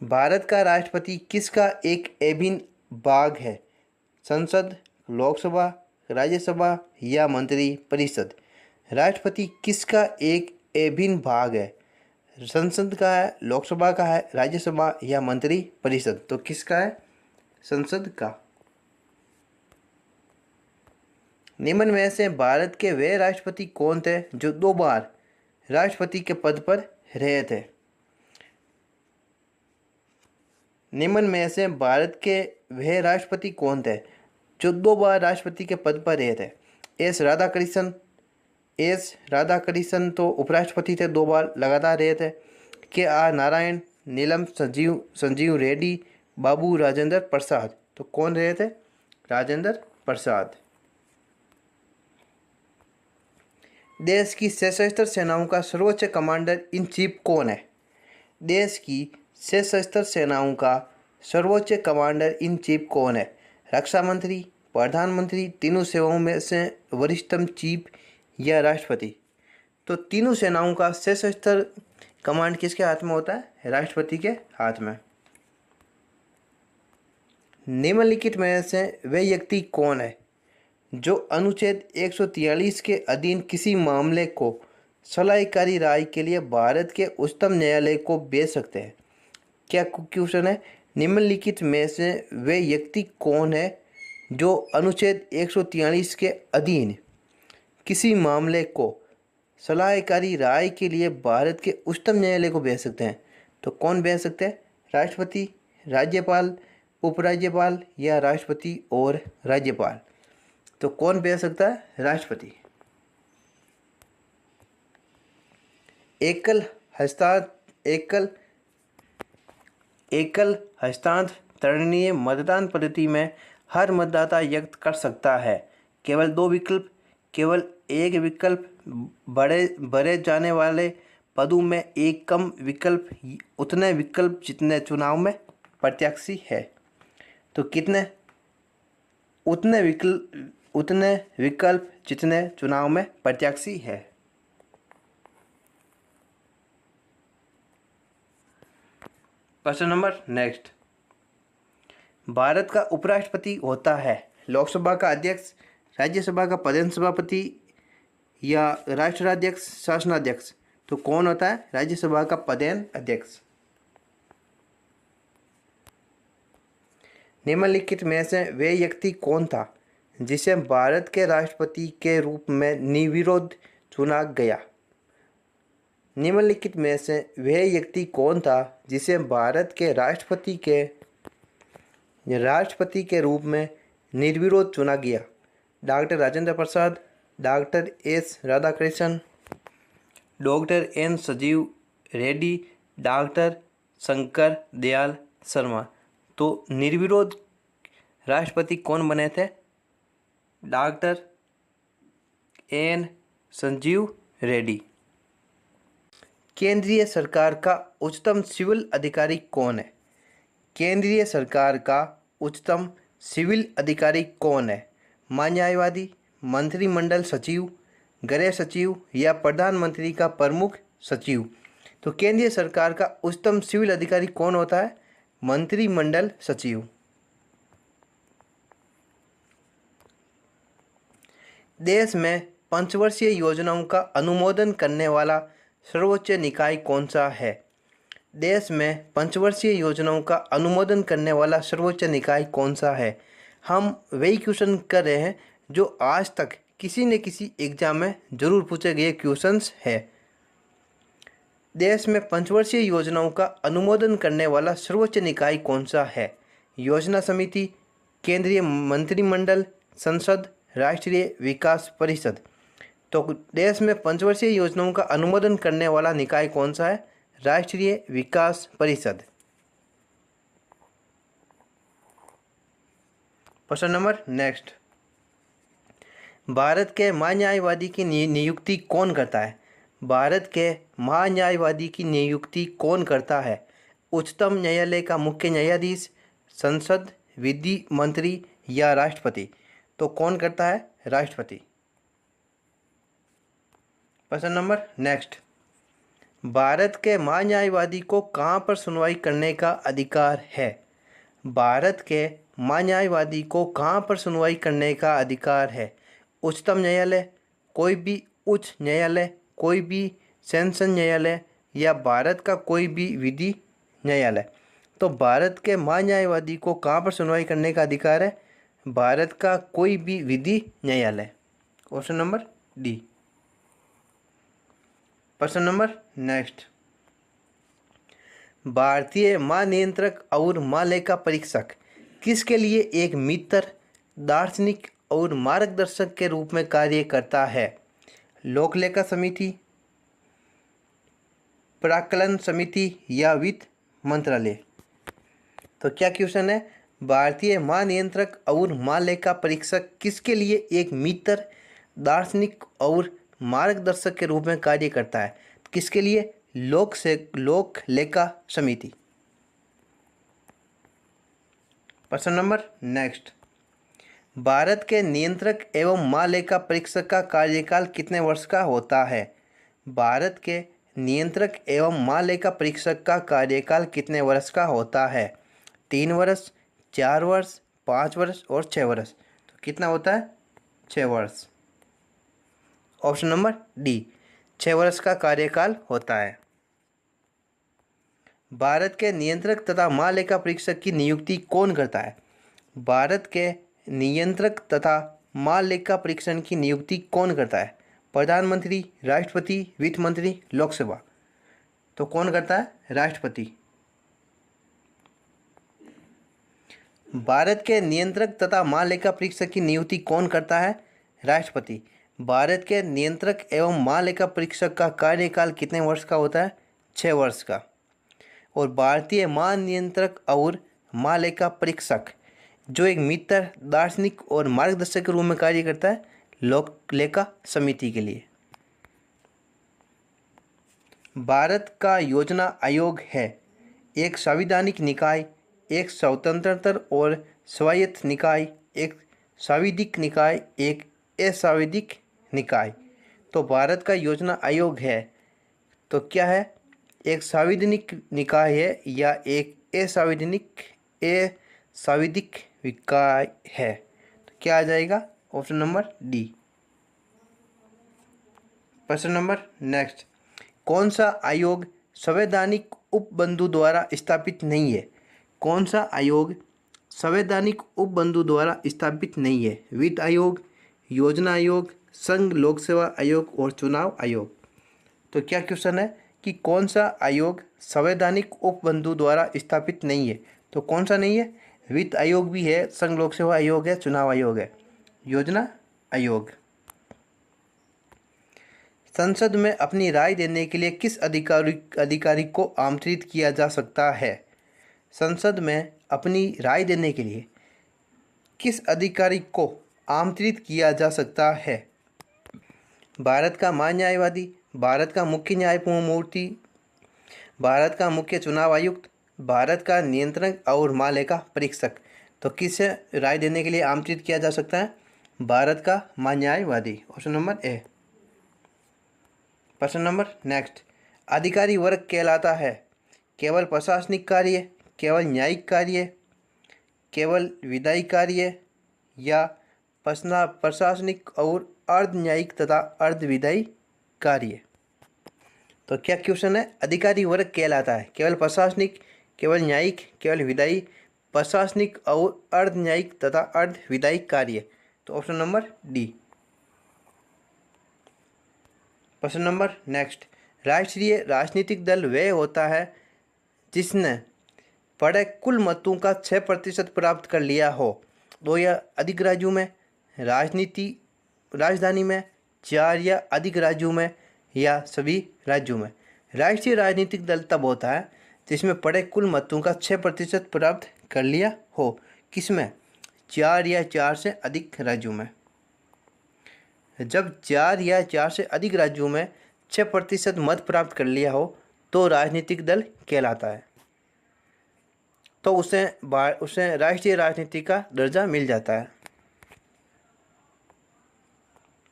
भारत का राष्ट्रपति किसका एक अभिन्न भाग है? संसद, लोकसभा, राज्यसभा या मंत्री परिषद। राष्ट्रपति किसका एक अभिन्न भाग है? संसद का है, लोकसभा का है, राज्यसभा या मंत्री परिषद? तो किसका है? संसद का। निम्न में से भारत के वे राष्ट्रपति कौन थे जो 2 बार राष्ट्रपति के पद पर रहे थे? निम्न में से भारत के वे राष्ट्रपति कौन थे जो 2 बार राष्ट्रपति के पद पर रहे थे? एस राधाकृष्णन तो उपराष्ट्रपति थे, 2 बार लगातार रहे थे। के आर नारायण, नीलम संजीव रेड्डी, बाबू राजेंद्र प्रसाद। तो कौन रहे थे? राजेंद्र प्रसाद। देश की सशस्त्र सेनाओं का सर्वोच्च कमांडर इन चीफ कौन है? देश की सशस्त्र सेनाओं का सर्वोच्च कमांडर इन चीफ कौन है? रक्षा मंत्री, प्रधानमंत्री, तीनों सेवाओं में से वरिष्ठतम चीफ या राष्ट्रपति? तो तीनों सेनाओं का सशस्त्र कमांड किसके हाथ में होता है? राष्ट्रपति के हाथ में। निम्नलिखित में से वे व्यक्ति कौन है जो अनुच्छेद 143 के अधीन किसी मामले को सलाहकारी राय के लिए भारत के उच्चतम न्यायालय को भेज सकते हैं? क्या क्वेश्चन है? निम्नलिखित में से वे व्यक्ति कौन है जो अनुच्छेद 143 के अधीन किसी मामले को सलाहकारी राय के लिए भारत के उच्चतम न्यायालय को भेज सकते हैं? तो कौन भेज सकते हैं? राष्ट्रपति, राज्यपाल, उपराज्यपाल या राष्ट्रपति और राज्यपाल? तो कौन भेज सकता है? राष्ट्रपति। एकल हस्तांतरणीय मतदान पद्धति में हर मतदाता व्यक्त कर सकता है केवल 2 विकल्प, केवल एक विकल्प, भरे जाने वाले पदों में एक कम विकल्प, उतने विकल्प जितने चुनाव में प्रत्याशी है। तो कितने? उतने विकल्प जितने चुनाव में प्रत्याशी है। Question number next. भारत का उपराष्ट्रपति होता है लोकसभा का अध्यक्ष, राज्यसभा का प्रधान सभापति या राष्ट्राध्यक्ष, शासनाध्यक्ष? तो कौन होता है? राज्यसभा का प्रधान अध्यक्ष। निम्नलिखित में से वे व्यक्ति कौन था जिसे भारत के राष्ट्रपति के रूप में निर्विरोध चुना गया? निम्नलिखित में से वे व्यक्ति कौन था जिसे भारत के राष्ट्रपति के रूप में निर्विरोध चुना गया? Doctor Rajendra Prasad, doctor S Radhakrishnan, doctor N Sanjiva Reddy, doctor Shankar Dayal Sharma. तो निर्विरोध राष्ट्रपति कौन बने थे? Doctor N Sanjiva Reddy. केंद्रीय सरकार का उच्चतम सिविल अधिकारी कौन है? केंद्रीय सरकार का उच्चतम सिविल अधिकारी कौन है? न्यायवादी, मंत्रिमंडल सचिव, गृह सचिव या प्रधानमंत्री का प्रमुख सचिव? तो केंद्रीय सरकार का उच्चतम सिविल अधिकारी कौन होता है? मंत्रिमंडल सचिव। देश में पंचवर्षीय योजनाओं का अनुमोदन करने वाला सर्वोच्च निकाय कौन सा है? देश में पंचवर्षीय योजनाओं का अनुमोदन करने वाला सर्वोच्च निकाय कौन सा है? हम वही क्वेश्चन कर रहे हैं जो आज तक किसी न किसी एग्जाम में जरूर पूछे गए क्वेश्चंस है। देश में पंचवर्षीय योजनाओं का अनुमोदन करने वाला सर्वोच्च निकाय कौन सा है? योजना समिति, केंद्रीय मंत्रिमंडल, संसद, राष्ट्रीय विकास परिषद? तो देश में पंचवर्षीय योजनाओं का अनुमोदन करने वाला निकाय कौन सा है? राष्ट्रीय विकास परिषद। Question number next. भारत के महान्यायवादी की नियुक्ति कौन करता है? भारत के महान्यायवादी की नियुक्ति कौन करता है? उच्चतम न्यायालय का मुख्य न्यायाधीश, संसद, विधि मंत्री या राष्ट्रपति? तो कौन करता है? राष्ट्रपति। Question number next. भारत के महान्यायवादी को कहाँ पर सुनवाई करने का अधिकार है? भारत के महान्यायवादी को कहाँ पर सुनवाई करने का अधिकार है? उच्चतम न्यायालय, कोई भी उच्च न्यायालय, कोई भी सेशन न्यायालय या भारत का कोई भी विधि न्यायालय। तो भारत के महान्यायवादी को कहाँ पर सुनवाई करने का अधिकार है? भारत का कोई भी विधि न्यायालय। Option number D. प्रश्न नंबर नेक्स्ट, भारतीय महानियंत्रक और महालेखा परीक्षक किसके लिए एक मित्र, दार्शनिक और मार्गदर्शक के रूप में कार्य करता है? लोक लेखा समिति, प्राक्कलन समिति या वित्त मंत्रालय। तो क्या क्वेश्चन है? भारतीय महानियंत्रक और महालेखा परीक्षक किसके लिए एक मित्र, दार्शनिक और मार्गदर्शक के रूप में कार्य करता है? किसके लिए? लोक लेखा समिति। प्रश्न नंबर नेक्स्ट, भारत के नियंत्रक एवं महालेखा परीक्षक का कार्यकाल कितने वर्ष का होता है? भारत के नियंत्रक एवं महालेखा परीक्षक का कार्यकाल कितने वर्ष का होता है? 3 वर्ष, 4 वर्ष, 5 वर्ष और 6 वर्ष। तो कितना होता है? 6 वर्ष। ऑप्शन नंबर डी, 6 वर्ष का कार्यकाल होता है। भारत के नियंत्रक तथा महालेखा परीक्षक की नियुक्ति कौन करता है? भारत के नियंत्रक तथा महालेखा परीक्षक की नियुक्ति कौन करता है? प्रधानमंत्री, राष्ट्रपति, वित्त मंत्री, लोकसभा। तो कौन करता है? राष्ट्रपति। भारत के नियंत्रक तथा महालेखा परीक्षक की नियुक्ति कौन करता है? राष्ट्रपति। भारत के नियंत्रक एवं महालेखा परीक्षक का कार्यकाल कितने वर्ष का होता है? 6 वर्ष का। और भारतीय महानियंत्रक और महालेखा परीक्षक जो एक मित्र, दार्शनिक और मार्गदर्शक के रूप में कार्य करता है लोक लेखा समिति के लिए। भारत का योजना आयोग है एक संवैधानिक निकाय, एक स्वतंत्र और स्वायत्त निकाय, एक सांविधिक निकाय, एक असंवैधानिक निकाय। तो भारत का योजना आयोग है तो क्या है? एक संवैधानिक निकाय है या एक असंवैधानिक निकाय है। तो क्या आ जाएगा? Option number D. प्रश्न नंबर नेक्स्ट, कौन सा आयोग संवैधानिक उपबंधु द्वारा स्थापित नहीं है? कौन सा आयोग संवैधानिक उपबंधु द्वारा स्थापित नहीं है? वित्त आयोग, योजना आयोग, संघ लोक सेवा आयोग और चुनाव आयोग। तो क्या क्वेश्चन है कि कौन सा आयोग संवैधानिक उपबंधु द्वारा स्थापित नहीं है? तो कौन सा नहीं है? वित्त आयोग भी है, संघ लोक सेवा आयोग है, चुनाव आयोग है, योजना आयोग। संसद में अपनी राय देने के लिए किस अधिकारी को आमंत्रित किया जा सकता है? संसद में अपनी राय देने के लिए किस अधिकारी को आमंत्रित किया जा सकता है? भारत का महान्यायवादी, भारत का मुख्य न्यायमूर्ति, भारत का मुख्य चुनाव आयुक्त, भारत का नियंत्रक और महालेखा परीक्षक। तो किसे राय देने के लिए आमंत्रित किया जा सकता है? भारत का महान्यायवादी। Option number A. प्रश्न नंबर नेक्स्ट, अधिकारी वर्ग कहलाता है केवल प्रशासनिक कार्य, केवल न्यायिक कार्य, केवल विधायी कार्य या प्रशासनिक और अर्ध न्यायिक तथा अर्ध विधायी कार्य। तो क्या क्वेश्चन है? अधिकारी वर्ग कहलाता है केवल प्रशासनिक, केवल न्यायिक, केवल विधायी, प्रशासनिक और अर्ध न्यायिक तथा अर्ध विधायी कार्य। तो ऑप्शन नंबर डी। प्रश्न नंबर नेक्स्ट, राष्ट्रीय राजनीतिक दल वह होता है जिसने पड़े कुल मतों का 6% प्राप्त कर लिया हो, 2 या अधिक राज्यों में, राजधानी में, 4 या अधिक राज्यों में या सभी राज्यों में। राष्ट्रीय राजनीतिक दल तब होता है जिसमें पड़े कुल मतों का 6% प्राप्त कर लिया हो। किसमें? 4 या 4 से अधिक राज्यों में। जब 4 या 4 से अधिक राज्यों में 6% मत प्राप्त कर लिया हो तो राजनीतिक दल कहलाता है, तो उसे राष्ट्रीय राजनीति का दर्जा मिल जाता है।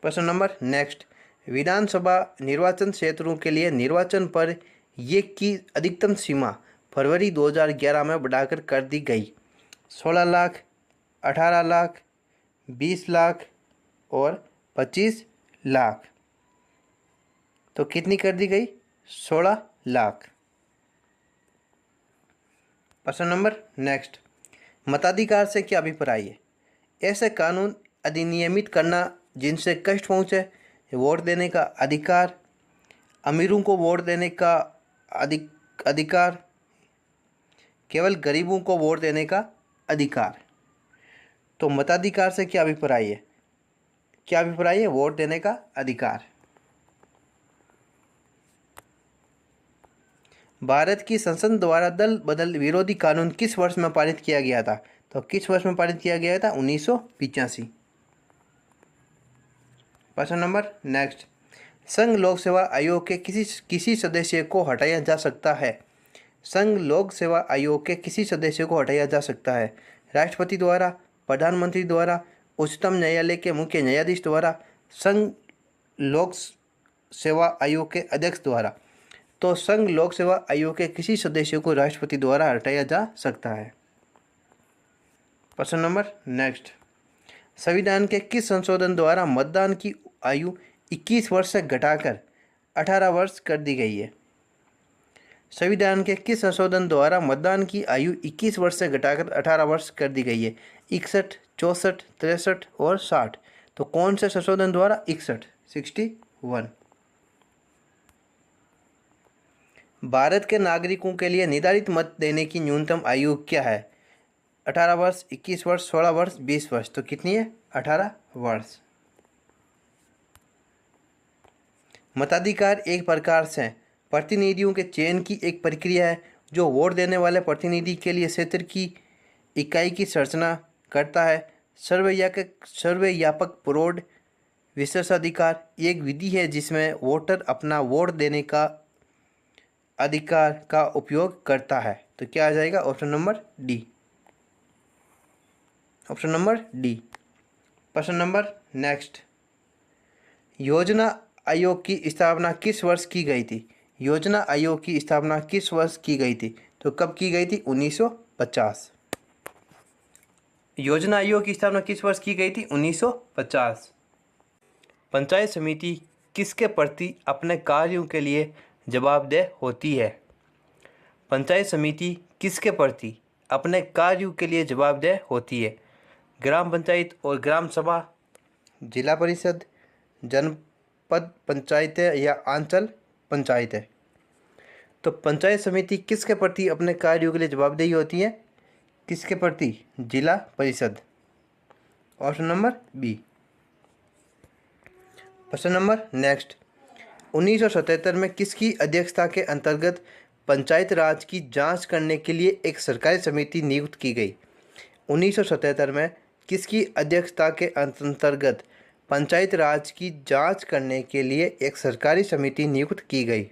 प्रश्न नंबर नेक्स्ट, विधानसभा निर्वाचन क्षेत्रों के लिए निर्वाचन पर ये की अधिकतम सीमा फरवरी 2011 में बढ़ाकर कर दी गई। 16 लाख, 18 लाख, 20 लाख और 25 लाख। तो कितनी कर दी गई? 16 लाख। प्रश्न नंबर नेक्स्ट, मताधिकार से क्या अभिप्राय है? ऐसे कानून अधिनियमित करना जिनसे कष्ट पहुँचे, वोट देने का अधिकार, अमीरों को वोट देने का अधिकार, केवल गरीबों को वोट देने का अधिकार। तो मताधिकार से क्या अभिप्राय है? क्या अभिप्राय है? वोट देने का अधिकार। भारत की संसद द्वारा दल बदल विरोधी कानून किस वर्ष में पारित किया गया था? तो किस वर्ष में पारित किया गया था? 1985। प्रश्न नंबर नेक्स्ट, संघ लोक सेवा आयोग के किसी सदस्य को हटाया जा सकता है? संघ लोक सेवा आयोग के किसी सदस्य को हटाया जा सकता है? राष्ट्रपति द्वारा, प्रधानमंत्री द्वारा, उच्चतम न्यायालय के मुख्य न्यायाधीश द्वारा, संघ लोक सेवा आयोग के अध्यक्ष द्वारा। तो संघ लोक सेवा आयोग के किसी सदस्य को राष्ट्रपति द्वारा हटाया जा सकता है। प्रश्न नंबर नेक्स्ट, संविधान के किस संशोधन द्वारा मतदान की आयु 21 वर्ष से घटाकर 18 वर्ष कर दी गई है? संविधान के किस संशोधन द्वारा मतदान की आयु 21 वर्ष से घटाकर 18 वर्ष कर दी गई है? 61, 64, 63 और 60। तो कौन से संशोधन द्वारा? 61। भारत के नागरिकों के लिए निर्धारित मत देने की न्यूनतम आयु क्या है? 18 वर्ष, 21 वर्ष, 16 वर्ष, 20 वर्ष। तो कितनी है? 18 वर्ष। मताधिकार एक प्रकार से प्रतिनिधियों के चयन की एक प्रक्रिया है जो वोट देने वाले प्रतिनिधि के लिए क्षेत्र की इकाई की संरचना करता है। सर्वव्यापक प्रौढ़ विशेषाधिकार एक विधि है जिसमें वोटर अपना वोट देने का अधिकार का उपयोग करता है। तो क्या आ जाएगा? Option number D. Option number D. प्रश्न नंबर नेक्स्ट, योजना आयोग की स्थापना किस वर्ष की गई थी? योजना आयोग की स्थापना किस वर्ष की गई थी? तो कब की गई थी? 1950। योजना आयोग की स्थापना किस वर्ष की गई थी? 1950। पंचायत समिति किसके प्रति अपने कार्यों के लिए जवाबदेह होती है? पंचायत समिति किसके प्रति अपने कार्यों के लिए जवाबदेह होती है? ग्राम पंचायत और ग्राम सभा, जिला परिषद, जनपद पंचायतें या अंचल पंचायतें। तो पंचायत समिति किसके प्रति अपने कार्यों के लिए जवाबदेही होती है? किसके प्रति? जिला परिषद। Option number B. प्रश्न नंबर नेक्स्ट, 1977 में किसकी अध्यक्षता के अंतर्गत पंचायत राज की जांच करने के लिए एक सरकारी समिति नियुक्त की गई? 1977 में किसकी अध्यक्षता के अंतर्गत पंचायत राज की जांच करने के लिए एक सरकारी समिति नियुक्त की गई?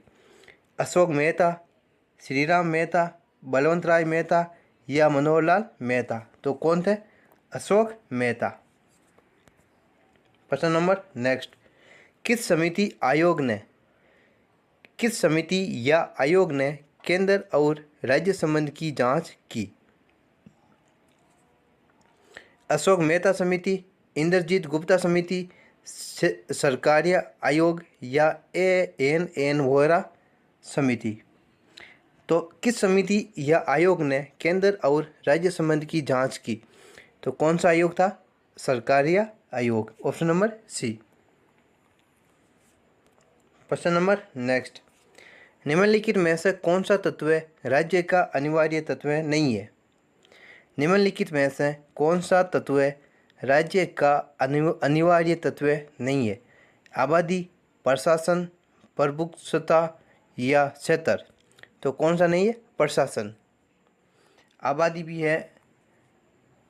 अशोक मेहता, श्रीराम मेहता, बलवंत राय मेहता या मनोहर लाल मेहता। तो कौन थे? अशोक मेहता। प्रश्न नंबर नेक्स्ट, किस समिति या आयोग ने केंद्र और राज्य संबंध की जांच की? अशोक मेहता समिति, इंद्रजीत गुप्ता समिति, सरकारी आयोग या ANN वोहरा समिति। तो किस समिति या आयोग ने केंद्र और राज्य संबंध की जांच की? तो कौन सा आयोग था? सरकारी आयोग। Option number C. प्रश्न नंबर नेक्स्ट, निम्नलिखित में से कौन सा तत्व राज्य का अनिवार्य तत्व नहीं है? निम्नलिखित में से कौन सा तत्व राज्य का अनिवार्य तत्व नहीं है? आबादी, प्रशासन, प्रभुसत्ता या क्षेत्र। तो कौन सा नहीं है? प्रशासन। आबादी भी है,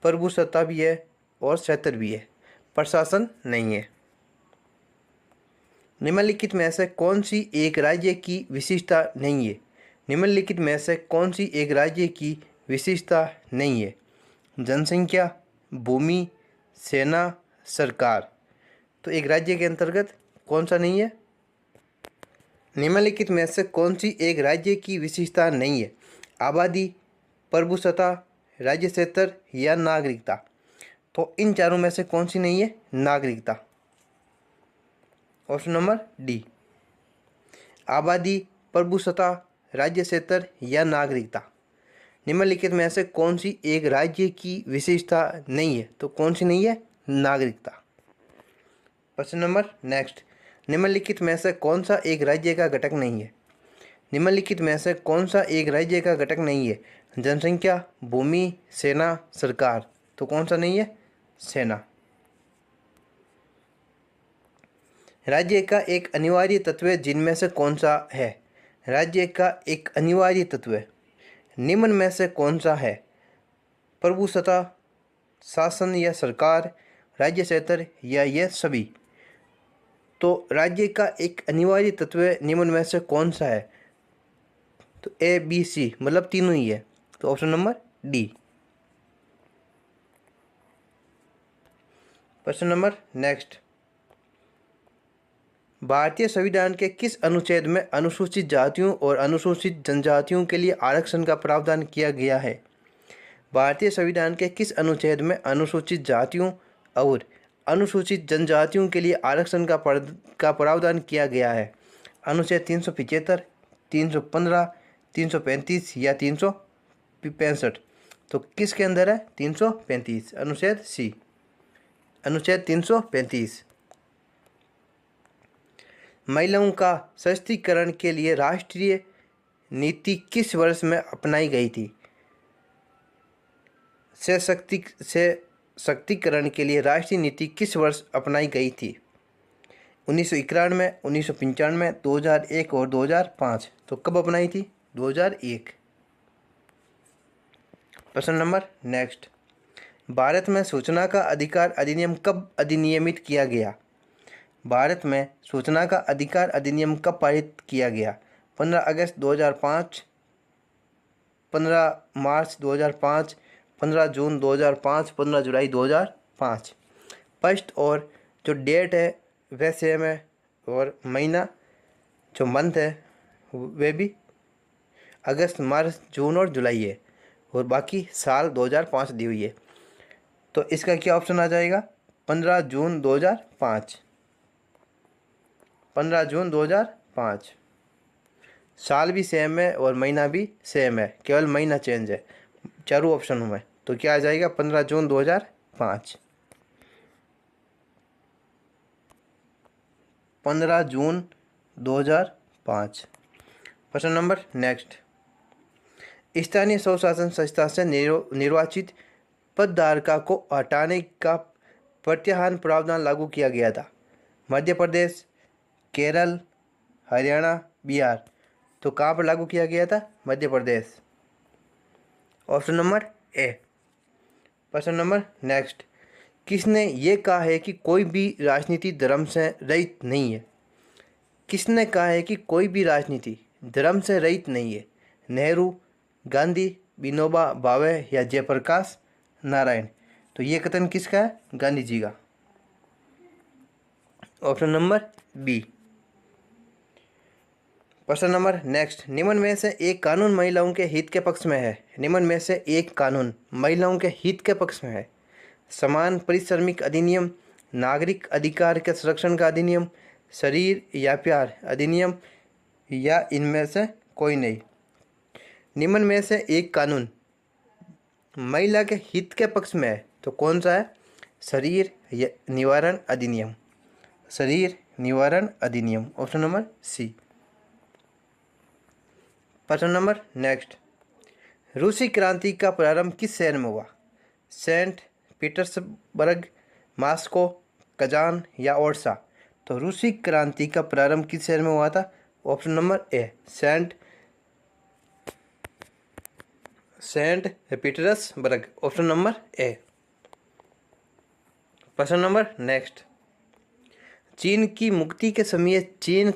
प्रभुसत्ता भी है और क्षेत्र भी है, प्रशासन नहीं है। निम्नलिखित में से कौन सी एक राज्य की विशेषता नहीं है? निम्नलिखित में से कौन सी एक राज्य की विशेषता नहीं है? जनसंख्या, भूमि, सेना, सरकार। तो एक राज्य के अंतर्गत कौन सा नहीं है? निम्नलिखित में से कौन सी एक राज्य की विशेषता नहीं है? आबादी, प्रभुसत्ता, राज्य क्षेत्र या नागरिकता। तो इन चारों में से कौन सी नहीं है? नागरिकता। Option number D. आबादी, प्रभुसत्ता, राज्य क्षेत्र या नागरिकता। निम्नलिखित में से कौन सी एक राज्य की विशेषता नहीं है? तो कौन सी नहीं है? नागरिकता। प्रश्न नंबर नेक्स्ट, निम्नलिखित में से कौन सा एक राज्य का घटक नहीं है? निम्नलिखित में से कौन सा एक राज्य का घटक नहीं है? जनसंख्या, भूमि, सेना, सरकार। तो कौन सा नहीं है? सेना। राज्य का एक अनिवार्य तत्व जिनमें से कौन सा है? राज्य का एक अनिवार्य तत्व निम्न में से कौन सा है? प्रभुसत्ता, शासन या सरकार, राज्य क्षेत्र या ये सभी। तो राज्य का एक अनिवार्य तत्व निम्न में से कौन सा है? तो ए बी सी, मतलब तीनों ही है। तो ऑप्शन नंबर डी। प्रश्न नंबर नेक्स्ट, भारतीय संविधान के किस अनुच्छेद में अनुसूचित जातियों और अनुसूचित जनजातियों के लिए आरक्षण का प्रावधान किया गया है? भारतीय संविधान के किस अनुच्छेद में अनुसूचित जातियों और अनुसूचित जनजातियों के लिए आरक्षण का प्रावधान किया गया है? अनुच्छेद 375, 315, 335 या 365। तो किसके अंदर है? 335, अनुच्छेद सी, अनुच्छेद 335। महिलाओं का सशक्तिकरण के लिए राष्ट्रीय नीति किस वर्ष में अपनाई गई थी? सशक्तिकरण के लिए राष्ट्रीय नीति किस वर्ष अपनाई गई थी? 1991, 1995, 2001 और 2005। तो कब अपनाई थी? 2001। प्रश्न नंबर नेक्स्ट, भारत में सूचना का अधिकार अधिनियम कब अधिनियमित किया गया? भारत में सूचना का अधिकार अधिनियम कब पारित किया गया? 15 अगस्त 2005, 15 मार्च 2005, 15 जून 2005, 15 जुलाई 2005। फर्स्ट और जो डेट है वह सेम है, और महीना जो मंथ है वे भी अगस्त, मार्च, जून और जुलाई है, और बाकी साल 2005 दी हुई है। तो इसका क्या ऑप्शन आ जाएगा? 15 जून 2005, 15 जून 2005। साल भी सेम है और महीना भी सेम है, केवल महीना चेंज है चारों ऑप्शनों में। तो क्या आ जाएगा? 15 जून 2005, 15 जून 2005। प्रश्न नंबर नेक्स्ट, स्थानीय स्वशासन संस्था से निर्वाचित पदधारका को हटाने का प्रत्याहार प्रावधान लागू किया गया था? मध्य प्रदेश, केरल, हरियाणा, बिहार। तो कहाँ पर लागू किया गया था? Madhya Pradesh, option number A. प्रश्न नंबर नेक्स्ट, किसने ये कहा है कि कोई भी राजनीति धर्म से रहित नहीं है? किसने कहा है कि कोई भी राजनीति धर्म से रहित नहीं है? नेहरू, गांधी, विनोबा भावे या जयप्रकाश नारायण। तो ये कथन किसका है? गांधी जी का, ऑप्शन नंबर बी। प्रश्न नंबर नेक्स्ट, निम्न में से एक कानून महिलाओं के हित के पक्ष में है? निम्न में से एक कानून महिलाओं के हित के पक्ष में है? समान परिश्रमिक अधिनियम, नागरिक अधिकार के संरक्षण का अधिनियम, शरीर या प्यार अधिनियम, या इनमें से कोई नहीं। निम्न में से एक कानून महिला के हित के पक्ष में है, तो कौन सा है? शरीर निवारण अधिनियम, शरीर निवारण अधिनियम, ऑप्शन नंबर सी। प्रश्न नंबर नेक्स्ट, रूसी क्रांति का प्रारंभ किस शहर में हुआ? सेंट पीटर्सबर्ग, मॉस्को, कजान या ओरसा। तो रूसी क्रांति का प्रारंभ किस शहर में हुआ था? Option number A, Saint Petersburg, option number A. प्रश्न नंबर नेक्स्ट, चीन की मुक्ति के समय चीन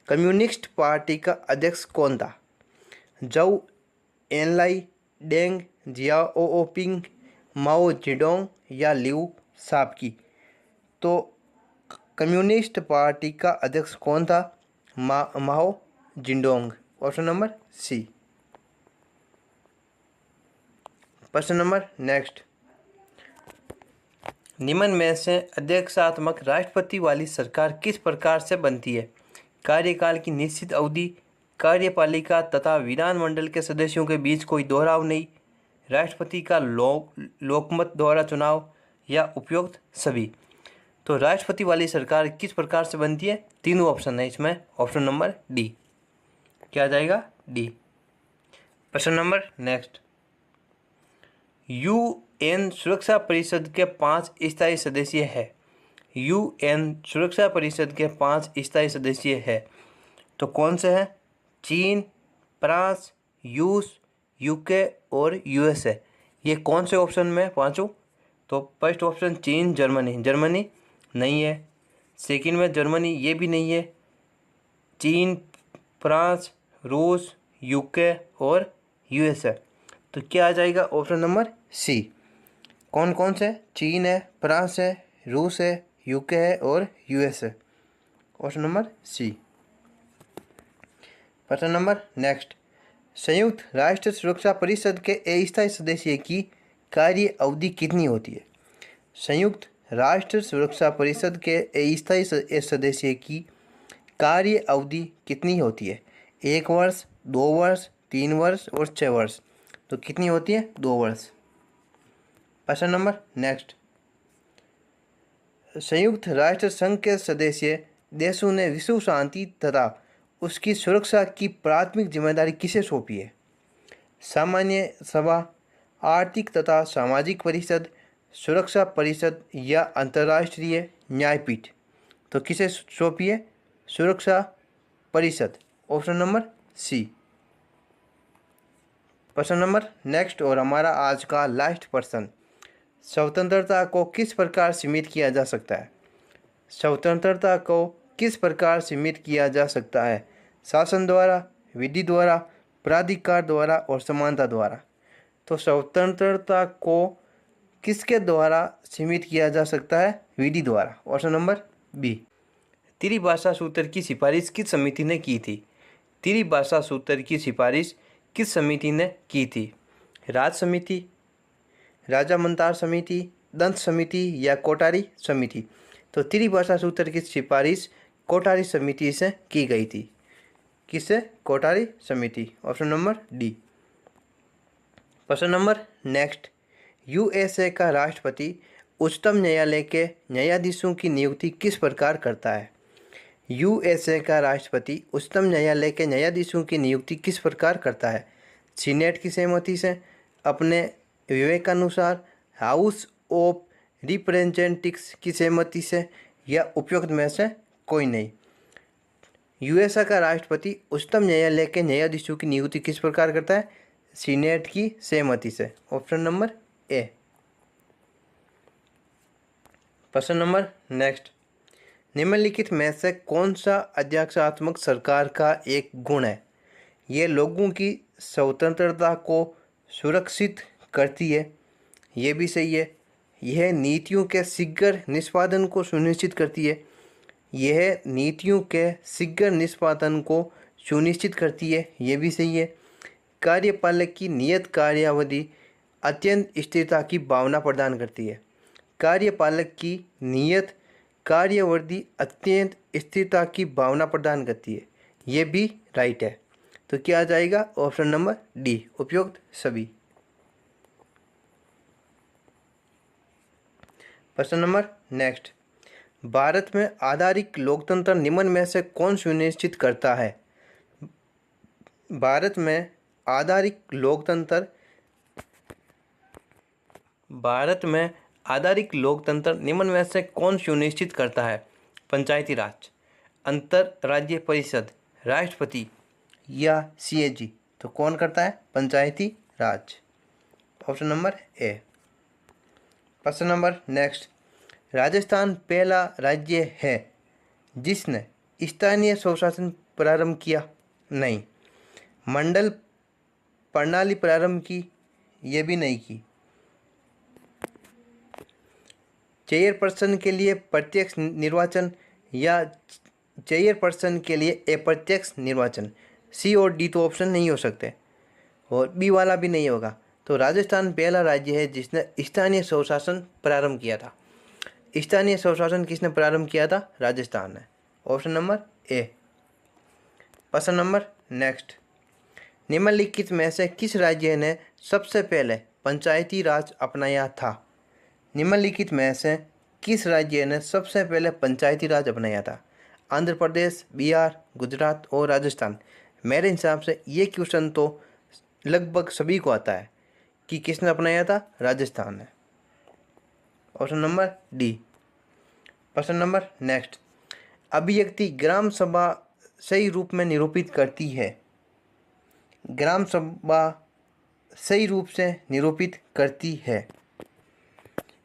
कम्युनिस्ट पार्टी का अध्यक्ष कौन था? जाओ एनलाई, डेंग जियाओपिंग, माओ जेडोंग या लिऊ साबकी। तो कम्युनिस्ट पार्टी का अध्यक्ष कौन था? Mao Zedong, option number C. प्रश्न नंबर नेक्स्ट, निम्न में से अध्यक्षात्मक राष्ट्रपति वाली सरकार किस प्रकार से बनती है? कार्यकाल की निश्चित अवधि, कार्यपालिका तथा विधानमंडल के सदस्यों के बीच कोई दोहराव नहीं, राष्ट्रपति का लोकमत द्वारा चुनाव या उपयुक्त सभी। तो राष्ट्रपति वाली सरकार किस प्रकार से बनती है? तीनों ऑप्शन है इसमें, ऑप्शन नंबर डी। क्या आ जाएगा? डी। प्रश्न नंबर नेक्स्ट, यूएन सुरक्षा परिषद के 5 स्थायी सदस्य है। यूएन सुरक्षा परिषद के 5 स्थायी सदस्य है, तो कौन से हैं? चीन, फ्रांस, रूस, यूके और यूएसए। ये कौन से ऑप्शन में पांचों? तो फर्स्ट ऑप्शन चीन, जर्मनी। जर्मनी नहीं है। सेकंड में जर्मनी, ये भी नहीं है। चीन, फ्रांस, रूस, यूके और यूएसए। तो क्या आ जाएगा? Option number C. कौन कौन से? चीन है, फ्रांस है, रूस है, यूके है और यूएसए। Option number C. प्रश्न नंबर नेक्स्ट, संयुक्त राष्ट्र सुरक्षा परिषद के अस्थायी सदस्य की कार्य अवधि कितनी होती है? संयुक्त राष्ट्र सुरक्षा परिषद के अस्थायी सदस्य की कार्य अवधि कितनी होती है? 1 वर्ष, 2 वर्ष, 3 वर्ष और 6 वर्ष। तो कितनी होती है? 2 वर्ष। प्रश्न नंबर नेक्स्ट, संयुक्त राष्ट्र संघ के सदस्य देशों ने विश्व शांति तथा उसकी सुरक्षा की प्राथमिक जिम्मेदारी किसे सौंपी है? सामान्य सभा, आर्थिक तथा सामाजिक परिषद, सुरक्षा परिषद या अंतर्राष्ट्रीय न्यायपीठ। तो किसे सौंपी है? सुरक्षा परिषद। Option number C. प्रश्न नंबर नेक्स्ट और हमारा आज का लास्ट प्रश्न, स्वतंत्रता को किस प्रकार सीमित किया जा सकता है? स्वतंत्रता को किस प्रकार सीमित किया जा सकता है? शासन द्वारा, विधि द्वारा, प्राधिकार द्वारा और समानता द्वारा। तो स्वतंत्रता को किसके द्वारा सीमित किया जा सकता है? विधि द्वारा। Option number B. त्रिभाषा सूत्र की सिफारिश किस समिति ने की थी? त्रिभाषा सूत्र की सिफारिश किस समिति ने की थी? राज समिति, राजा मंतार समिति, दंत समिति या कोठारी समिति। तो त्रिभाषा सूत्र की सिफारिश कोठारी समिति से की गई थी। किससे? कोठारी समिति। Option number D. प्रश्न नंबर नेक्स्ट, यूएसए का राष्ट्रपति उच्चतम न्यायालय के न्यायाधीशों की नियुक्ति किस प्रकार करता है? यूएसए का राष्ट्रपति उच्चतम न्यायालय के न्यायाधीशों की नियुक्ति किस प्रकार करता है? सीनेट की सहमति से, अपने विवेकानुसार, हाउस ऑफ रिप्रेजेंटेटिव्स की सहमति से या उपयुक्त में से कोई नहीं। यूएसए का राष्ट्रपति उच्चतम न्यायालय के न्यायाधीशों की नियुक्ति किस प्रकार करता है? सीनेट की सहमति से। Option number A. प्रश्न नंबर नेक्स्ट, निम्नलिखित में से कौन सा अध्यक्षात्मक सरकार का एक गुण है? ये लोगों की स्वतंत्रता को सुरक्षित करती है, ये भी सही है। यह नीतियों के शीघ्र निष्पादन को सुनिश्चित करती है, यह नीतियों के शीघ्र निष्पादन को सुनिश्चित करती है, ये भी सही है। कार्यपालक की नियत कार्यावधि अत्यंत स्थिरता की भावना प्रदान करती है, कार्यपालक की नियत कार्यावधि अत्यंत स्थिरता की भावना प्रदान करती है, ये भी राइट है। तो क्या आ जाएगा? ऑप्शन नंबर डी, उपयुक्त सभी। प्रश्न नंबर नेक्स्ट, भारत में आधारिक लोकतंत्र निम्न में से कौन सुनिश्चित करता है? भारत में आधारिक लोकतंत्र निम्न में से कौन सुनिश्चित करता है? पंचायती राज, अंतरराज्यीय परिषद, राष्ट्रपति या सीएजी। तो कौन करता है? Panchayati Raj. Option number A. प्रश्न नंबर नेक्स्ट, राजस्थान पहला राज्य है जिसने स्थानीय स्वशासन प्रारंभ किया? नहीं। मंडल प्रणाली प्रारंभ की? ये भी नहीं की। चेयरपर्सन के लिए प्रत्यक्ष निर्वाचन या चेयरपर्सन के लिए अप्रत्यक्ष निर्वाचन? सी और डी तो ऑप्शन नहीं हो सकते और बी वाला भी नहीं होगा। तो राजस्थान पहला राज्य है जिसने स्थानीय स्वशासन प्रारंभ किया था। स्थानीय स्वशासन किसने प्रारंभ किया था? राजस्थान ने। Option number A. प्रश्न नंबर नेक्स्ट, निम्नलिखित में से किस राज्य ने सबसे पहले पंचायती राज अपनाया था? निम्नलिखित में से किस राज्य ने सबसे पहले पंचायती राज अपनाया था? आंध्र प्रदेश, बिहार, गुजरात और राजस्थान। मेरे हिसाब से ये क्वेश्चन तो लगभग सभी को आता है कि किसने अपनाया था? राजस्थान ने। Option number D. प्रश्न नंबर नेक्स्ट, अभिव्यक्ति ग्राम सभा सही रूप में निरूपित करती है। ग्राम सभा सही रूप से निरूपित करती है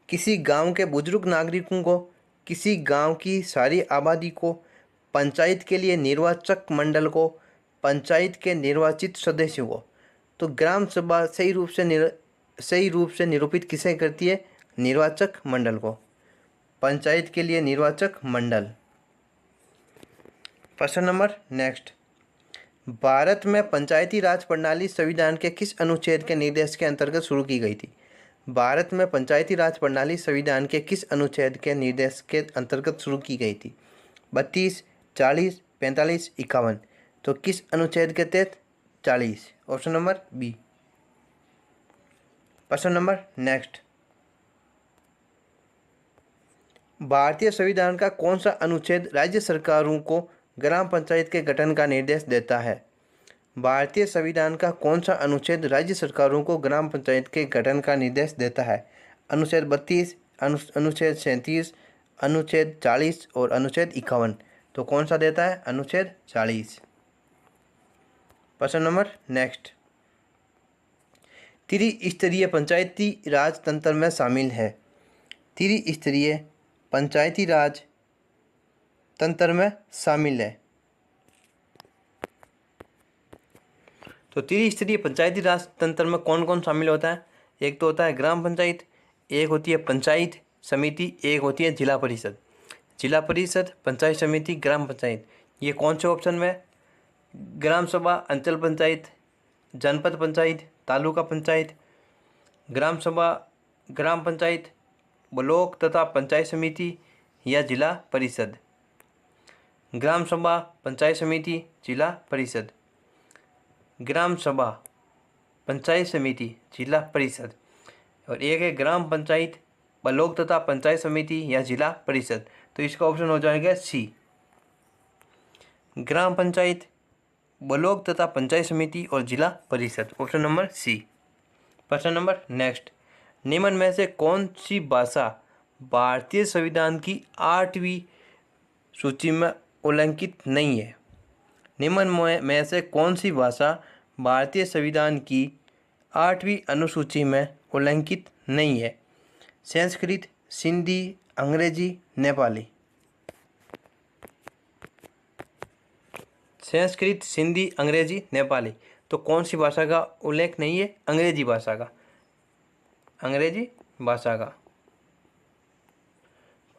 किसी गांव के बुजुर्ग नागरिकों को, किसी गांव की सारी आबादी को, पंचायत के लिए निर्वाचक मंडल को, पंचायत के निर्वाचित सदस्यों को। तो ग्राम सभा सही रूप से निरूपित किसे करती है? निर्वाचक मंडल को, पंचायत के लिए निर्वाचक मंडल। प्रश्न नंबर नेक्स्ट, भारत में पंचायती राज प्रणाली संविधान के किस अनुच्छेद के निर्देश के अंतर्गत शुरू की गई थी? भारत में पंचायती राज प्रणाली संविधान के किस अनुच्छेद के निर्देश के अंतर्गत शुरू की गई थी? 32, 40, 45, 51। तो किस अनुच्छेद के तहत? 40। Option number B. प्रश्न नंबर नेक्स्ट, भारतीय संविधान का कौन सा अनुच्छेद राज्य सरकारों को ग्राम पंचायत के गठन का निर्देश देता है? भारतीय संविधान का कौन सा अनुच्छेद राज्य सरकारों को ग्राम पंचायत के गठन का निर्देश देता है? अनुच्छेद 32, अनुच्छेद 37, अनुच्छेद 40 और अनुच्छेद 51। तो कौन सा देता है? अनुच्छेद 40। प्रश्न नंबर नेक्स्ट, त्रिस्तरीय पंचायती राज तंत्र में शामिल है। त्रिस्तरीय पंचायती राज तंत्र में शामिल है। तो त्रिस्तरीय पंचायती राज तंत्र में कौन कौन शामिल होता है? एक तो होता है ग्राम पंचायत, एक होती है पंचायत समिति, एक होती है जिला परिषद। जिला परिषद, पंचायत समिति, ग्राम पंचायत, ये कौन से ऑप्शन में? ग्राम सभा, अंचल पंचायत, जनपद पंचायत, तालुका पंचायत, ग्राम सभा, ग्राम पंचायत, ब्लॉक तथा पंचायत समिति या जिला परिषद। ग्राम सभा, पंचायत समिति, जिला परिषद। ग्राम सभा, पंचायत समिति, जिला परिषद। और एक है ग्राम पंचायत, ब्लॉक तथा पंचायत समिति या जिला परिषद। तो इसका ऑप्शन हो जाएगा सी, ग्राम पंचायत, ब्लॉक तथा पंचायत समिति और जिला परिषद। Option number C. प्रश्न नंबर नेक्स्ट, निम्न में से कौन सी भाषा भारतीय संविधान की 8वीं सूची में उल्लेखित नहीं है? निम्न में से कौन सी भाषा भारतीय संविधान की 8वीं अनुसूची में उल्लेखित नहीं है? संस्कृत, सिंधी, अंग्रेजी, नेपाली। संस्कृत, सिंधी, अंग्रेजी, नेपाली। तो कौन सी भाषा का उल्लेख नहीं है? अंग्रेजी भाषा का। अंग्रेजी भाषा का।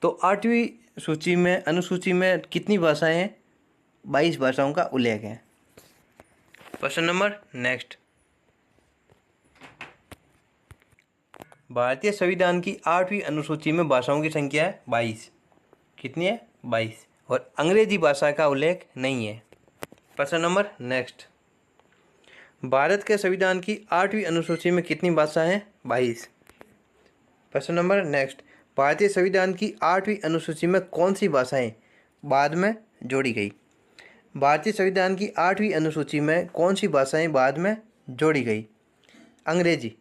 तो 8वीं सूची में, अनुसूची में कितनी भाषाएं हैं? 22 भाषाओं का उल्लेख है। प्रश्न नंबर नेक्स्ट, भारतीय संविधान की 8वीं अनुसूची में भाषाओं की संख्या है 22। कितनी है? 22। और अंग्रेजी भाषा का उल्लेख नहीं है। प्रश्न नंबर नेक्स्ट, भारत के संविधान की 8वीं अनुसूची में कितनी भाषाएं हैं? 22। प्रश्न नंबर नेक्स्ट, भारतीय संविधान की 8वीं अनुसूची में कौन सी भाषाएं बाद में जोड़ी गई? भारतीय संविधान की 8वीं अनुसूची में कौन सी भाषाएं बाद में जोड़ी गई? अंग्रेजी।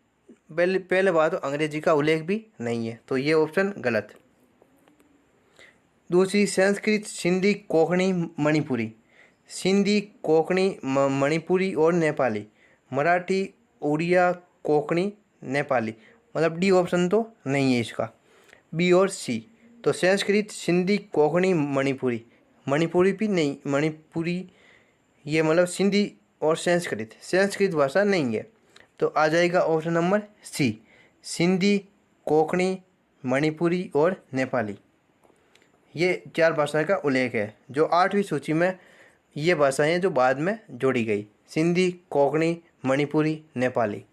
पहले बात तो अंग्रेजी का उल्लेख भी नहीं है, तो ये ऑप्शन गलत। दूसरी, संस्कृत, सिंधी, कोंकणी, मणिपुरी। सिंधी, कोंकणी, मणिपुरी और नेपाली। मराठी, उड़िया, कोंकणी, नेपाली। मतलब डी ऑप्शन तो नहीं है इसका, बी और सी। तो संस्कृत, सिंधी, कोंकणी, मणिपुरी। मणिपुरी भी नहीं, मणिपुरी ये मतलब सिंधी और संस्कृत भाषा नहीं है। तो आ जाएगा option number C, Sindhi, Konkani, Manipuri और नेपाली। ये 4 भाषाएं का उल्लेख है जो 8वीं सूची में, ये भाषाएं जो बाद में जोड़ी गई, सिंधी, कोंकणी, मणिपुरी, नेपाली।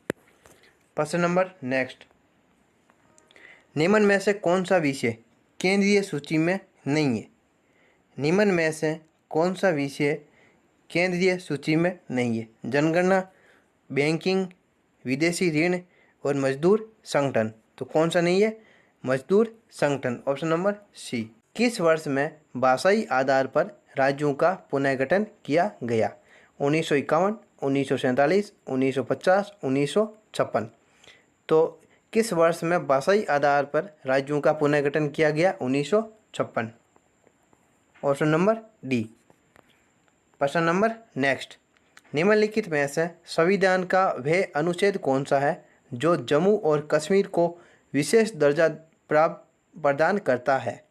प्रश्न नंबर नेक्स्ट, निम्न में से कौन सा विषय केंद्रीय सूची में नहीं है? निम्न में से कौन सा विषय केंद्रीय सूची में नहीं है। जनगणना, बैंकिंग, विदेशी ऋण और मजदूर संगठन। तो कौन सा नहीं है? मजदूर संगठन, ऑप्शन नंबर सी। किस वर्ष में भाषाई आधार पर राज्यों का पुनर्गठन किया गया? 1951, 1947, 1950, 1956। तो किस वर्ष में भाषाई आधार पर राज्यों का पुनर्गठन किया गया? 1956, ऑप्शन नंबर डी। प्रश्न नंबर नेक्स्ट, निम्नलिखित में से संविधान का वह अनुच्छेद कौन सा है जो जम्मू और कश्मीर को विशेष दर्जा प्रदान करता है?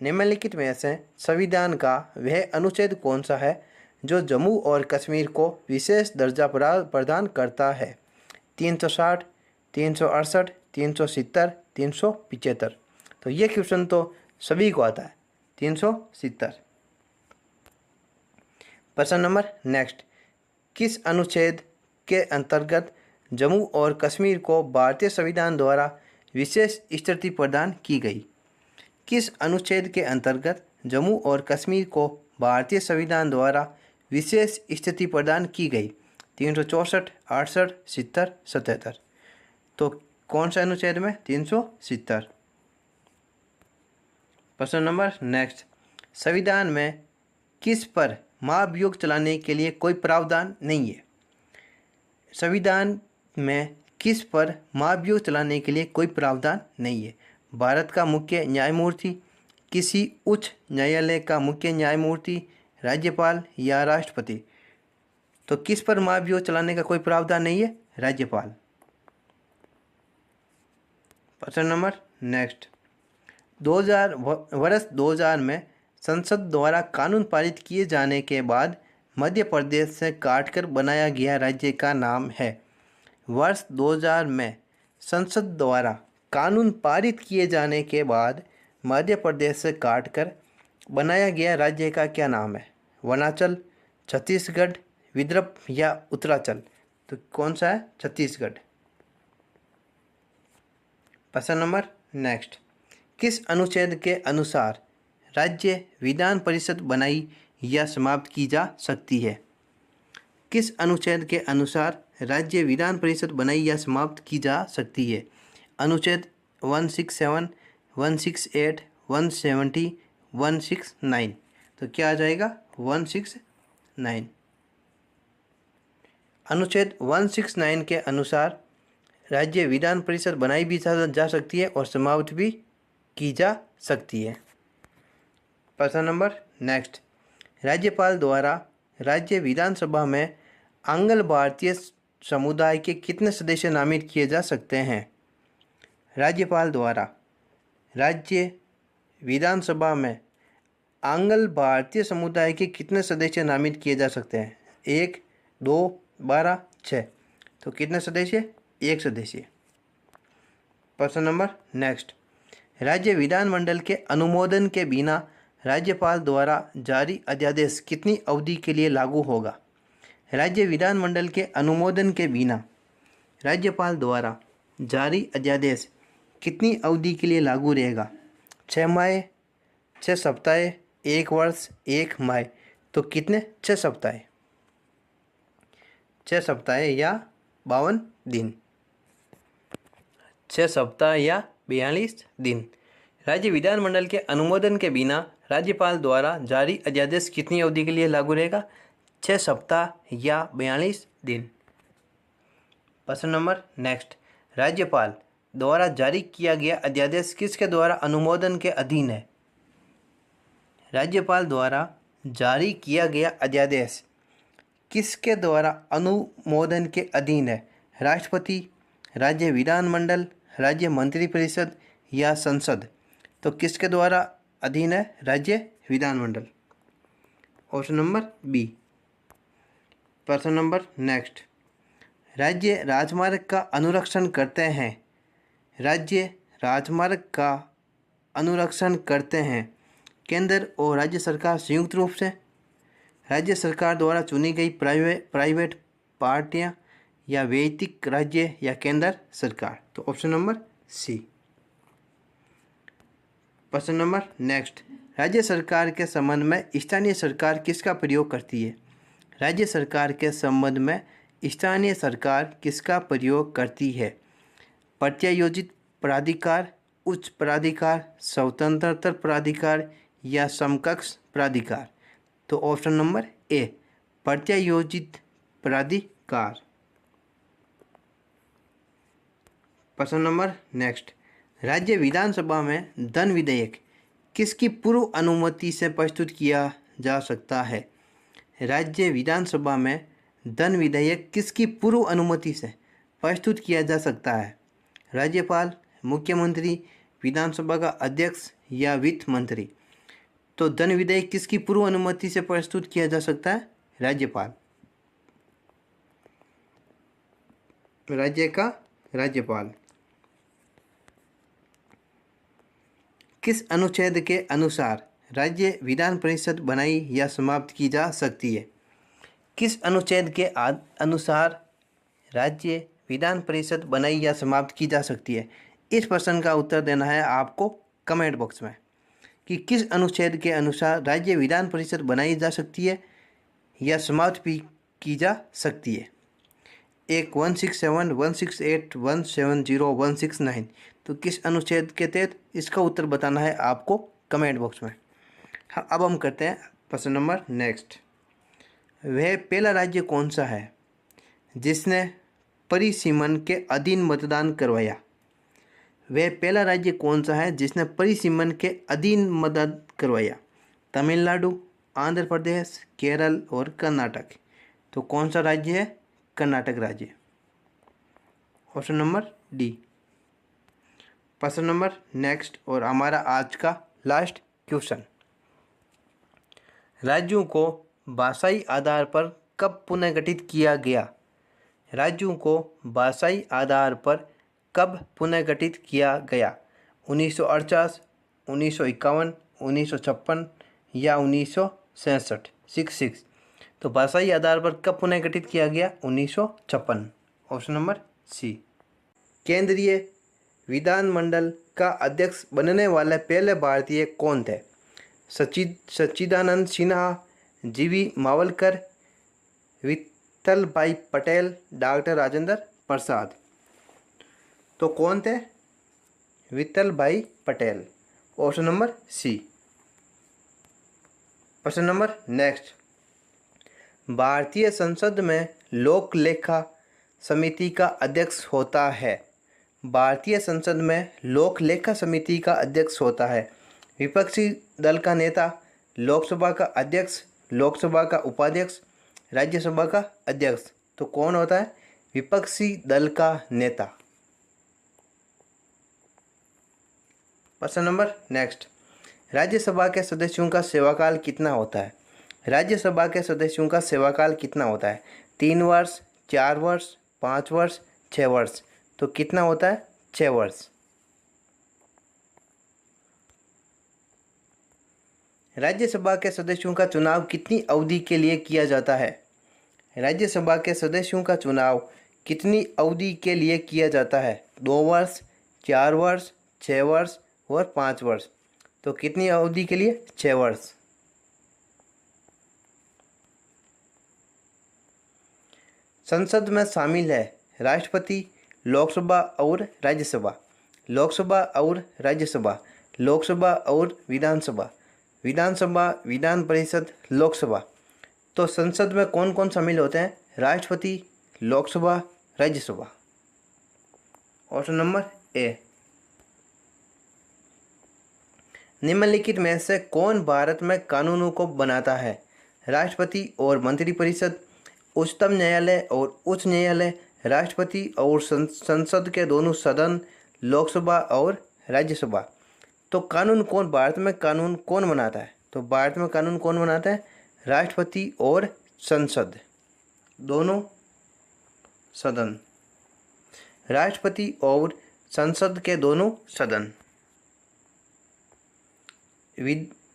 निम्नलिखित में से संविधान का वह अनुच्छेद कौन सा है जो जम्मू और कश्मीर को विशेष दर्जा प्रदान करता है? 360, 368, 370, 375। तो ये क्वेश्चन तो सभी को आता है। 370। प्रश्न नंबर नेक्स्ट, किस अनुच्छेद के अंतर्गत जम्मू और कश्मीर को भारतीय संविधान द्वारा विशेष स्थिति प्रदान की गई? किस अनुच्छेद के अंतर्गत जम्मू और कश्मीर को भारतीय संविधान द्वारा विशेष स्थिति प्रदान की गई? 364, 68, 70, 77। तो कौन सा अनुच्छेद में? 370। प्रश्न नंबर नेक्स्ट, संविधान में किस पर महाभियोग चलाने के लिए कोई प्रावधान नहीं है? संविधान में किस पर महाभियोग चलाने के लिए कोई प्रावधान नहीं है? भारत का मुख्य न्यायमूर्ति, किसी उच्च न्यायालय का मुख्य न्यायमूर्ति, राज्यपाल या राष्ट्रपति। तो किस पर महाभियोग चलाने का कोई प्रावधान नहीं है? राज्यपाल। प्रश्न नंबर नेक्स्ट, 2000 में संसद द्वारा कानून पारित किए जाने के बाद मध्य प्रदेश से काटकर बनाया गया राज्य का नाम है। वर्ष 2000 में संसद द्वारा कानून पारित किए जाने के बाद मध्य प्रदेश से काटकर बनाया गया राज्य का क्या नाम है? वनांचल, छत्तीसगढ़, विदर्भ या उत्तरांचल। तो कौन सा है? छत्तीसगढ़। प्रश्न नंबर नेक्स्ट, किस अनुच्छेद के अनुसार राज्य विधान परिषद बनाई या समाप्त की जा सकती है? किस अनुच्छेद के अनुसार राज्य विधान परिषद बनाई या समाप्त की जा सकती है? अनुच्छेद 167, 168, 170, 169। तो क्या आ जाएगा? 169। अनुच्छेद 169 के अनुसार राज्य विधान परिषद बनाई भी जा सकती है और समाप्त भी की जा सकती है। प्रश्न नंबर नेक्स्ट, राज्यपाल द्वारा राज्य विधानसभा में आंग्ल भारतीय समुदाय के कितने सदस्य नामित किए जा सकते हैं? राज्यपाल द्वारा राज्य विधानसभा में आंग्ल भारतीय समुदाय के कितने सदस्य नामित किए जा सकते हैं? 1, 2, 12, 6। तो कितने सदस्य? 1 सदस्य। प्रश्न नंबर नेक्स्ट, राज्य विधानमंडल के अनुमोदन के बिना राज्यपाल द्वारा जारी अध्यादेश कितनी अवधि के लिए लागू होगा? राज्य विधानमंडल के अनुमोदन के बिना राज्यपाल द्वारा जारी अध्यादेश कितनी अवधि के लिए लागू रहेगा? 6 माह, 6 सप्ताह, 1 वर्ष, 1 माह। तो कितने? 6 सप्ताह। 6 सप्ताह या 52 दिन। 6 सप्ताह या 42 दिन। राज्य विधानमंडल के अनुमोदन के बिना राज्यपाल द्वारा जारी अध्यादेश कितनी अवधि के लिए लागू रहेगा? 6 सप्ताह या 42 दिन। प्रश्न नंबर नेक्स्ट, राज्यपाल द्वारा जारी किया गया अध्यादेश किसके द्वारा अनुमोदन के अधीन है? राज्यपाल द्वारा जारी किया गया अध्यादेश किसके द्वारा अनुमोदन के अधीन है? राष्ट्रपति, राज्य विधानमंडल, राज्य मंत्रिपरिषद या संसद। तो किसके द्वारा अधीन है? राज्य विधानमंडल, ऑप्शन नंबर बी। प्रश्न नंबर नेक्स्ट, राज्य राजमार्ग का अनुरक्षण करते हैं। राज्य राजमार्ग का अनुरक्षण करते हैं केंद्र और राज्य सरकार संयुक्त रूप से, राज्य सरकार द्वारा चुनी गई प्राइवेट पार्टियां या वैयक्तिक राज्य या केंद्र सरकार। तो ऑप्शन नंबर सी। प्रश्न नंबर नेक्स्ट, राज्य सरकार के संबंध में स्थानीय सरकार किसका प्रयोग करती है? राज्य सरकार के संबंध में स्थानीय सरकार किसका प्रयोग करती है? प्रत्यायोजित प्राधिकार, उच्च प्राधिकार, स्वतंत्रता प्राधिकार या समकक्ष प्राधिकार? तो ऑप्शन नंबर ए, प्रत्यायोजित प्राधिकार। प्रश्न नंबर नेक्स्ट, राज्य विधानसभा में धन विधेयक किसकी पूर्व अनुमति से प्रस्तुत किया जा सकता है? राज्य विधानसभा में धन विधेयक किसकी पूर्व अनुमति से प्रस्तुत किया जा सकता है? राज्यपाल, मुख्यमंत्री, विधानसभा का अध्यक्ष या वित्त मंत्री? तो धन विधेयक किसकी पूर्व अनुमति से प्रस्तुत किया जा सकता है? राज्यपाल। राज्य का राज्यपाल। किस अनुच्छेद के अनुसार राज्य विधान परिषद बनाई या समाप्त की जा सकती है? किस अनुच्छेद के अनुसार राज्य विधान परिषद बनाई या समाप्त की जा सकती है? इस प्रश्न का उत्तर देना है आपको कमेंट बॉक्स में कि किस अनुच्छेद के अनुसार राज्य विधान परिषद बनाई जा सकती है या समाप्त भी की जा सकती है। एक 167, 168, 170, 169। तो किस अनुच्छेद के तहत, इसका उत्तर बताना है आपको कमेंट बॉक्स में। हाँ, अब हम करते हैं प्रश्न नंबर नेक्स्ट। वह पहला राज्य कौन सा है जिसने परिसीमन के अधीन मतदान करवाया? वह पहला राज्य कौन सा है जिसने परिसीमन के अधीन मतदान करवाया? तमिलनाडु, आंध्र प्रदेश, केरल और कर्नाटक। तो कौन सा राज्य है? कर्नाटक राज्य। Option number D. प्रश्न नंबर नेक्स्ट और हमारा आज का लास्ट क्वेश्चन। राज्यों को भाषाई आधार पर कब पुनर्गठित किया गया? राज्यों को भाषाई आधार पर कब पुनर्गठित किया गया? 1948, 1951, 1956 या 1967? 66। तो भाषाई आधार पर कब पुनर्गठित किया गया? 1956। Option number C. केंद्रीय विधानमंडल का अध्यक्ष बनने वाले पहले भारतीय कौन थे? सच्चिदानंद सिन्हा, जीवी मावलकर, विट्ठल भाई पटेल, डॉक्टर राजेंद्र प्रसाद। तो कौन थे? विट्ठल भाई पटेल। Option number C. प्रश्न नंबर नेक्स्ट। भारतीय संसद में लोक लेखा समिति का अध्यक्ष होता है। भारतीय संसद में लोक लेखा समिति का अध्यक्ष होता है विपक्षी दल का नेता, लोकसभा का अध्यक्ष, लोकसभा का उपाध्यक्ष, राज्यसभा का अध्यक्ष। तो कौन होता है? विपक्षी दल का नेता। प्रश्न नंबर नेक्स्ट। राज्यसभा के सदस्यों का सेवाकाल कितना होता है? राज्यसभा के सदस्यों का सेवाकाल कितना होता है? 3 वर्ष, 4 वर्ष, 5 वर्ष, 6 वर्ष। तो कितना होता है? 6 वर्ष। राज्यसभा के सदस्यों का चुनाव कितनी अवधि के लिए किया जाता है? राज्यसभा के सदस्यों का चुनाव कितनी अवधि के लिए किया जाता है? 2 वर्ष, 4 वर्ष, 6 वर्ष और 5 वर्ष। तो कितनी अवधि के लिए? 6 वर्ष। संसद में शामिल है राष्ट्रपति, लोकसभा और राज्यसभा, लोकसभा और राज्यसभा, लोकसभा और विधानसभा, विधानसभा, विधान परिषद, लोकसभा। तो संसद में कौन कौन शामिल होते हैं? राष्ट्रपति, लोकसभा, राज्यसभा। ऑप्शन नंबर ए। निम्नलिखित में से कौन भारत में कानूनों को बनाता है? राष्ट्रपति और मंत्रिपरिषद, उच्चतम न्यायालय और उच्च न्यायालय, राष्ट्रपति और संसद के दोनों सदन, लोकसभा और राज्यसभा। तो कानून कौन, भारत में कानून कौन बनाता है? तो भारत में कानून कौन बनाता है? राष्ट्रपति और संसद, दोनों सदन, राष्ट्रपति और संसद के दोनों सदन।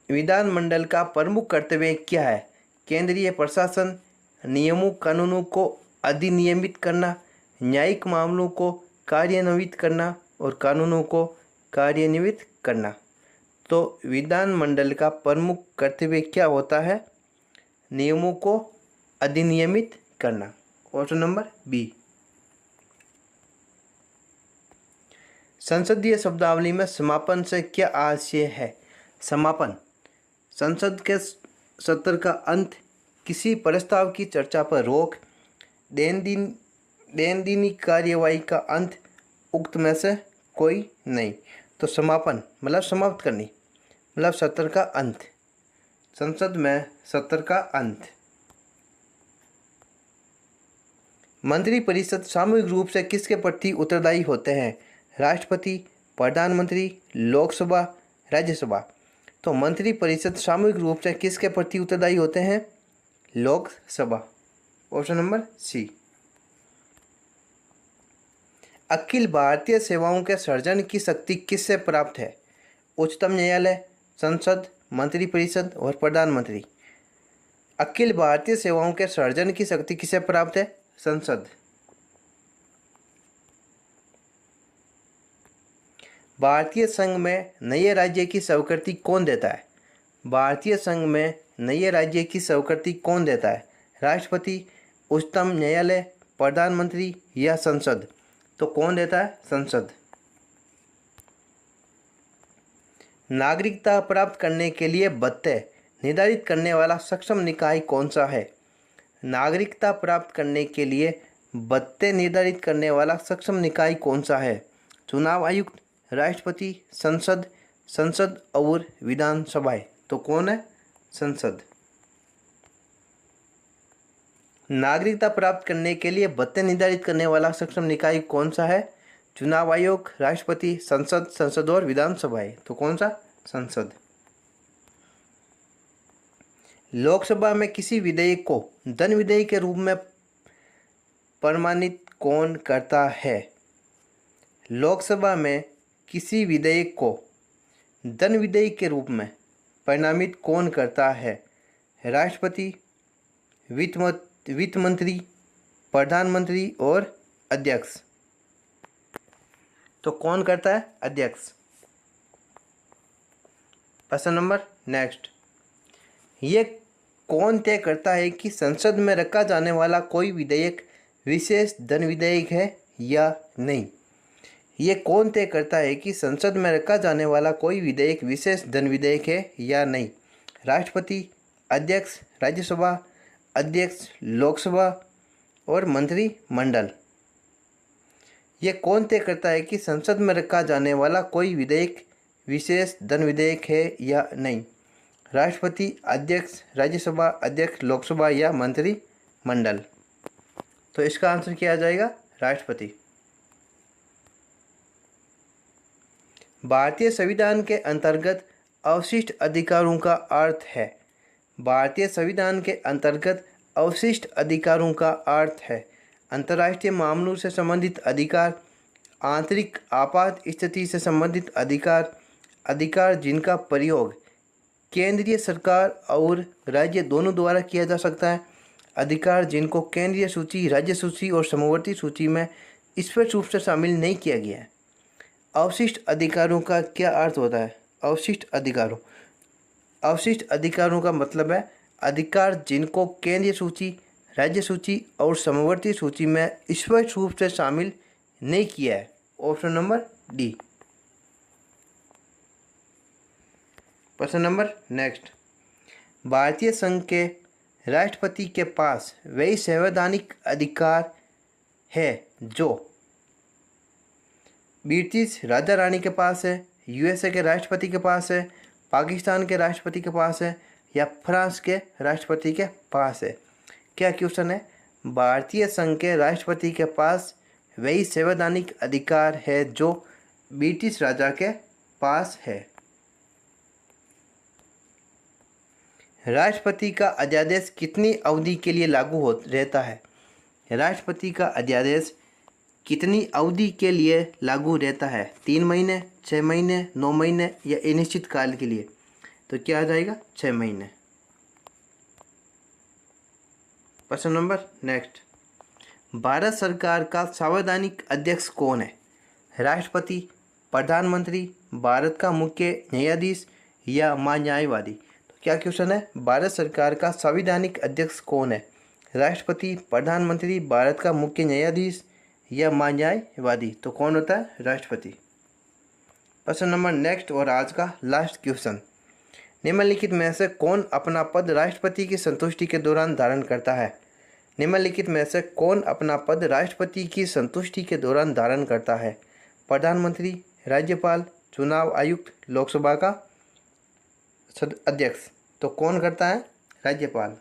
विधानमंडल का प्रमुख कर्तव्य क्या है? केंद्रीय प्रशासन, नियमों कानूनों को अधिनियमित करना, न्यायिक मामलों को कार्यान्वित करना और कानूनों को कार्यान्वित करना। तो विधानमंडल का प्रमुख कर्तव्य क्या होता है? नियमों को अधिनियमित करना। Option number B. संसदीय शब्दावली में समापन से क्या आशय है? समापन संसद के सत्र का अंत, किसी प्रस्ताव की चर्चा पर रोक, दैनंदिन कार्यवाही का अंत, उक्त में से कोई नहीं। तो समापन मतलब समाप्त करनी, मतलब सत्र का अंत, संसद में सत्र का अंत। मंत्रिपरिषद सामूहिक रूप से किसके प्रति उत्तरदायी होते हैं? राष्ट्रपति, प्रधानमंत्री, लोकसभा, राज्यसभा। तो मंत्रिपरिषद सामूहिक रूप से किसके प्रति उत्तरदायी होते हैं? लोकसभा। Option number C. अखिल भारतीय सेवाओं के सृजन की शक्ति किससे प्राप्त है? उच्चतम न्यायालय, संसद, मंत्रिपरिषद और प्रधानमंत्री। अखिल भारतीय सेवाओं के सृजन की शक्ति किससे प्राप्त है? संसद। भारतीय संघ में नए राज्य की स्वीकृति कौन देता है? भारतीय संघ में नए राज्य की स्वीकृति कौन देता है? राष्ट्रपति, उच्चतम न्यायालय, प्रधानमंत्री या संसद। तो कौन देता है? संसद। नागरिकता प्राप्त करने के लिए भत्ते निर्धारित करने वाला सक्षम निकाय कौन सा है? नागरिकता प्राप्त करने के लिए भत्ते निर्धारित करने वाला सक्षम निकाय कौन सा है? चुनाव आयुक्त, राष्ट्रपति, संसद और विधानसभाएं। तो कौन है? संसद। नागरिकता प्राप्त करने के लिए भत्ते निर्धारित करने वाला सक्षम निकाय कौन सा है? चुनाव आयोग, राष्ट्रपति, संसद और विधानसभाएं। तो कौन सा? संसद। लोकसभा में किसी विधेयक को धन विधेयक के रूप में प्रमाणित कौन करता है? लोकसभा में किसी विधेयक को धन विधेयक के रूप में प्रमाणित कौन करता है? राष्ट्रपति, वित्त मंत्री, प्रधानमंत्री और अध्यक्ष। तो कौन करता है? अध्यक्ष। प्रश्न नंबर नेक्स्ट। ये कौन तय करता है कि संसद में रखा जाने वाला कोई विधेयक विशेष धन विधेयक है या नहीं? ये कौन तय करता है कि संसद में रखा जाने वाला कोई विधेयक विशेष धन विधेयक है या नहीं? राष्ट्रपति, अध्यक्ष, राज्यसभा, अध्यक्ष, लोकसभा और मंत्रिमंडल। ये कौन तय करता है कि संसद में रखा जाने वाला कोई विधेयक विशेष धन विधेयक है या नहीं? राष्ट्रपति, अध्यक्ष, राज्यसभा, अध्यक्ष, लोकसभा या मंत्रिमंडल। तो इसका आंसर क्या आ जाएगा? राष्ट्रपति। भारतीय संविधान के अंतर्गत अवशिष्ट अधिकारों का अर्थ है। भारतीय संविधान के अंतर्गत अवशिष्ट अधिकारों का अर्थ है अंतर्राष्ट्रीय मामलों से संबंधित अधिकार, आंतरिक आपात स्थिति से संबंधित अधिकार, अधिकार जिनका प्रयोग केंद्रीय सरकार और राज्य दोनों द्वारा किया जा सकता है, अधिकार जिनको केंद्रीय सूची, राज्य सूची और समवर्ती सूची में स्पष्ट रूप से शामिल नहीं किया गया है। अवशिष्ट अधिकारों का क्या अर्थ होता है? अवशिष्ट अधिकारों का मतलब है अधिकार जिनको केंद्रीय सूची, राज्य सूची और समवर्ती सूची में स्पष्ट रूप से शामिल नहीं किया है। Option number D. प्रश्न नंबर नेक्स्ट। भारतीय संघ के राष्ट्रपति के पास वही संवैधानिक अधिकार है जो ब्रिटिश राजा रानी के पास है, यूएसए के राष्ट्रपति के पास है, पाकिस्तान के राष्ट्रपति के पास है या फ्रांस के राष्ट्रपति के पास है? क्या क्वेश्चन है? भारतीय संघ के राष्ट्रपति के पास वही संवैधानिक अधिकार है जो ब्रिटिश राजा के पास है। राष्ट्रपति का अध्यादेश कितनी अवधि के लिए लागू रहता है? राष्ट्रपति का अध्यादेश कितनी अवधि के लिए लागू रहता है? 3 महीने, 6 महीने, 9 महीने या अनिश्चित काल के लिए? तो क्या आ जाएगा? 6 महीने। प्रश्न नंबर नेक्स्ट। भारत सरकार का संवैधानिक अध्यक्ष कौन है? राष्ट्रपति, प्रधानमंत्री, भारत का मुख्य न्यायाधीश या महान्यायवादी? तो क्या क्वेश्चन है? भारत सरकार का संवैधानिक अध्यक्ष कौन है? राष्ट्रपति, प्रधानमंत्री, भारत का मुख्य न्यायाधीश या न्यायवादी? तो कौन होता है? राष्ट्रपति। प्रश्न नंबर नेक्स्ट और आज का लास्ट क्वेश्चन। निम्नलिखित में से कौन अपना पद राष्ट्रपति की संतुष्टि के दौरान धारण करता है? निम्नलिखित में से कौन अपना पद राष्ट्रपति की संतुष्टि के दौरान धारण करता है? प्रधानमंत्री, राज्यपाल, चुनाव आयुक्त, लोकसभा का अध्यक्ष? तो कौन करता है? राज्यपाल।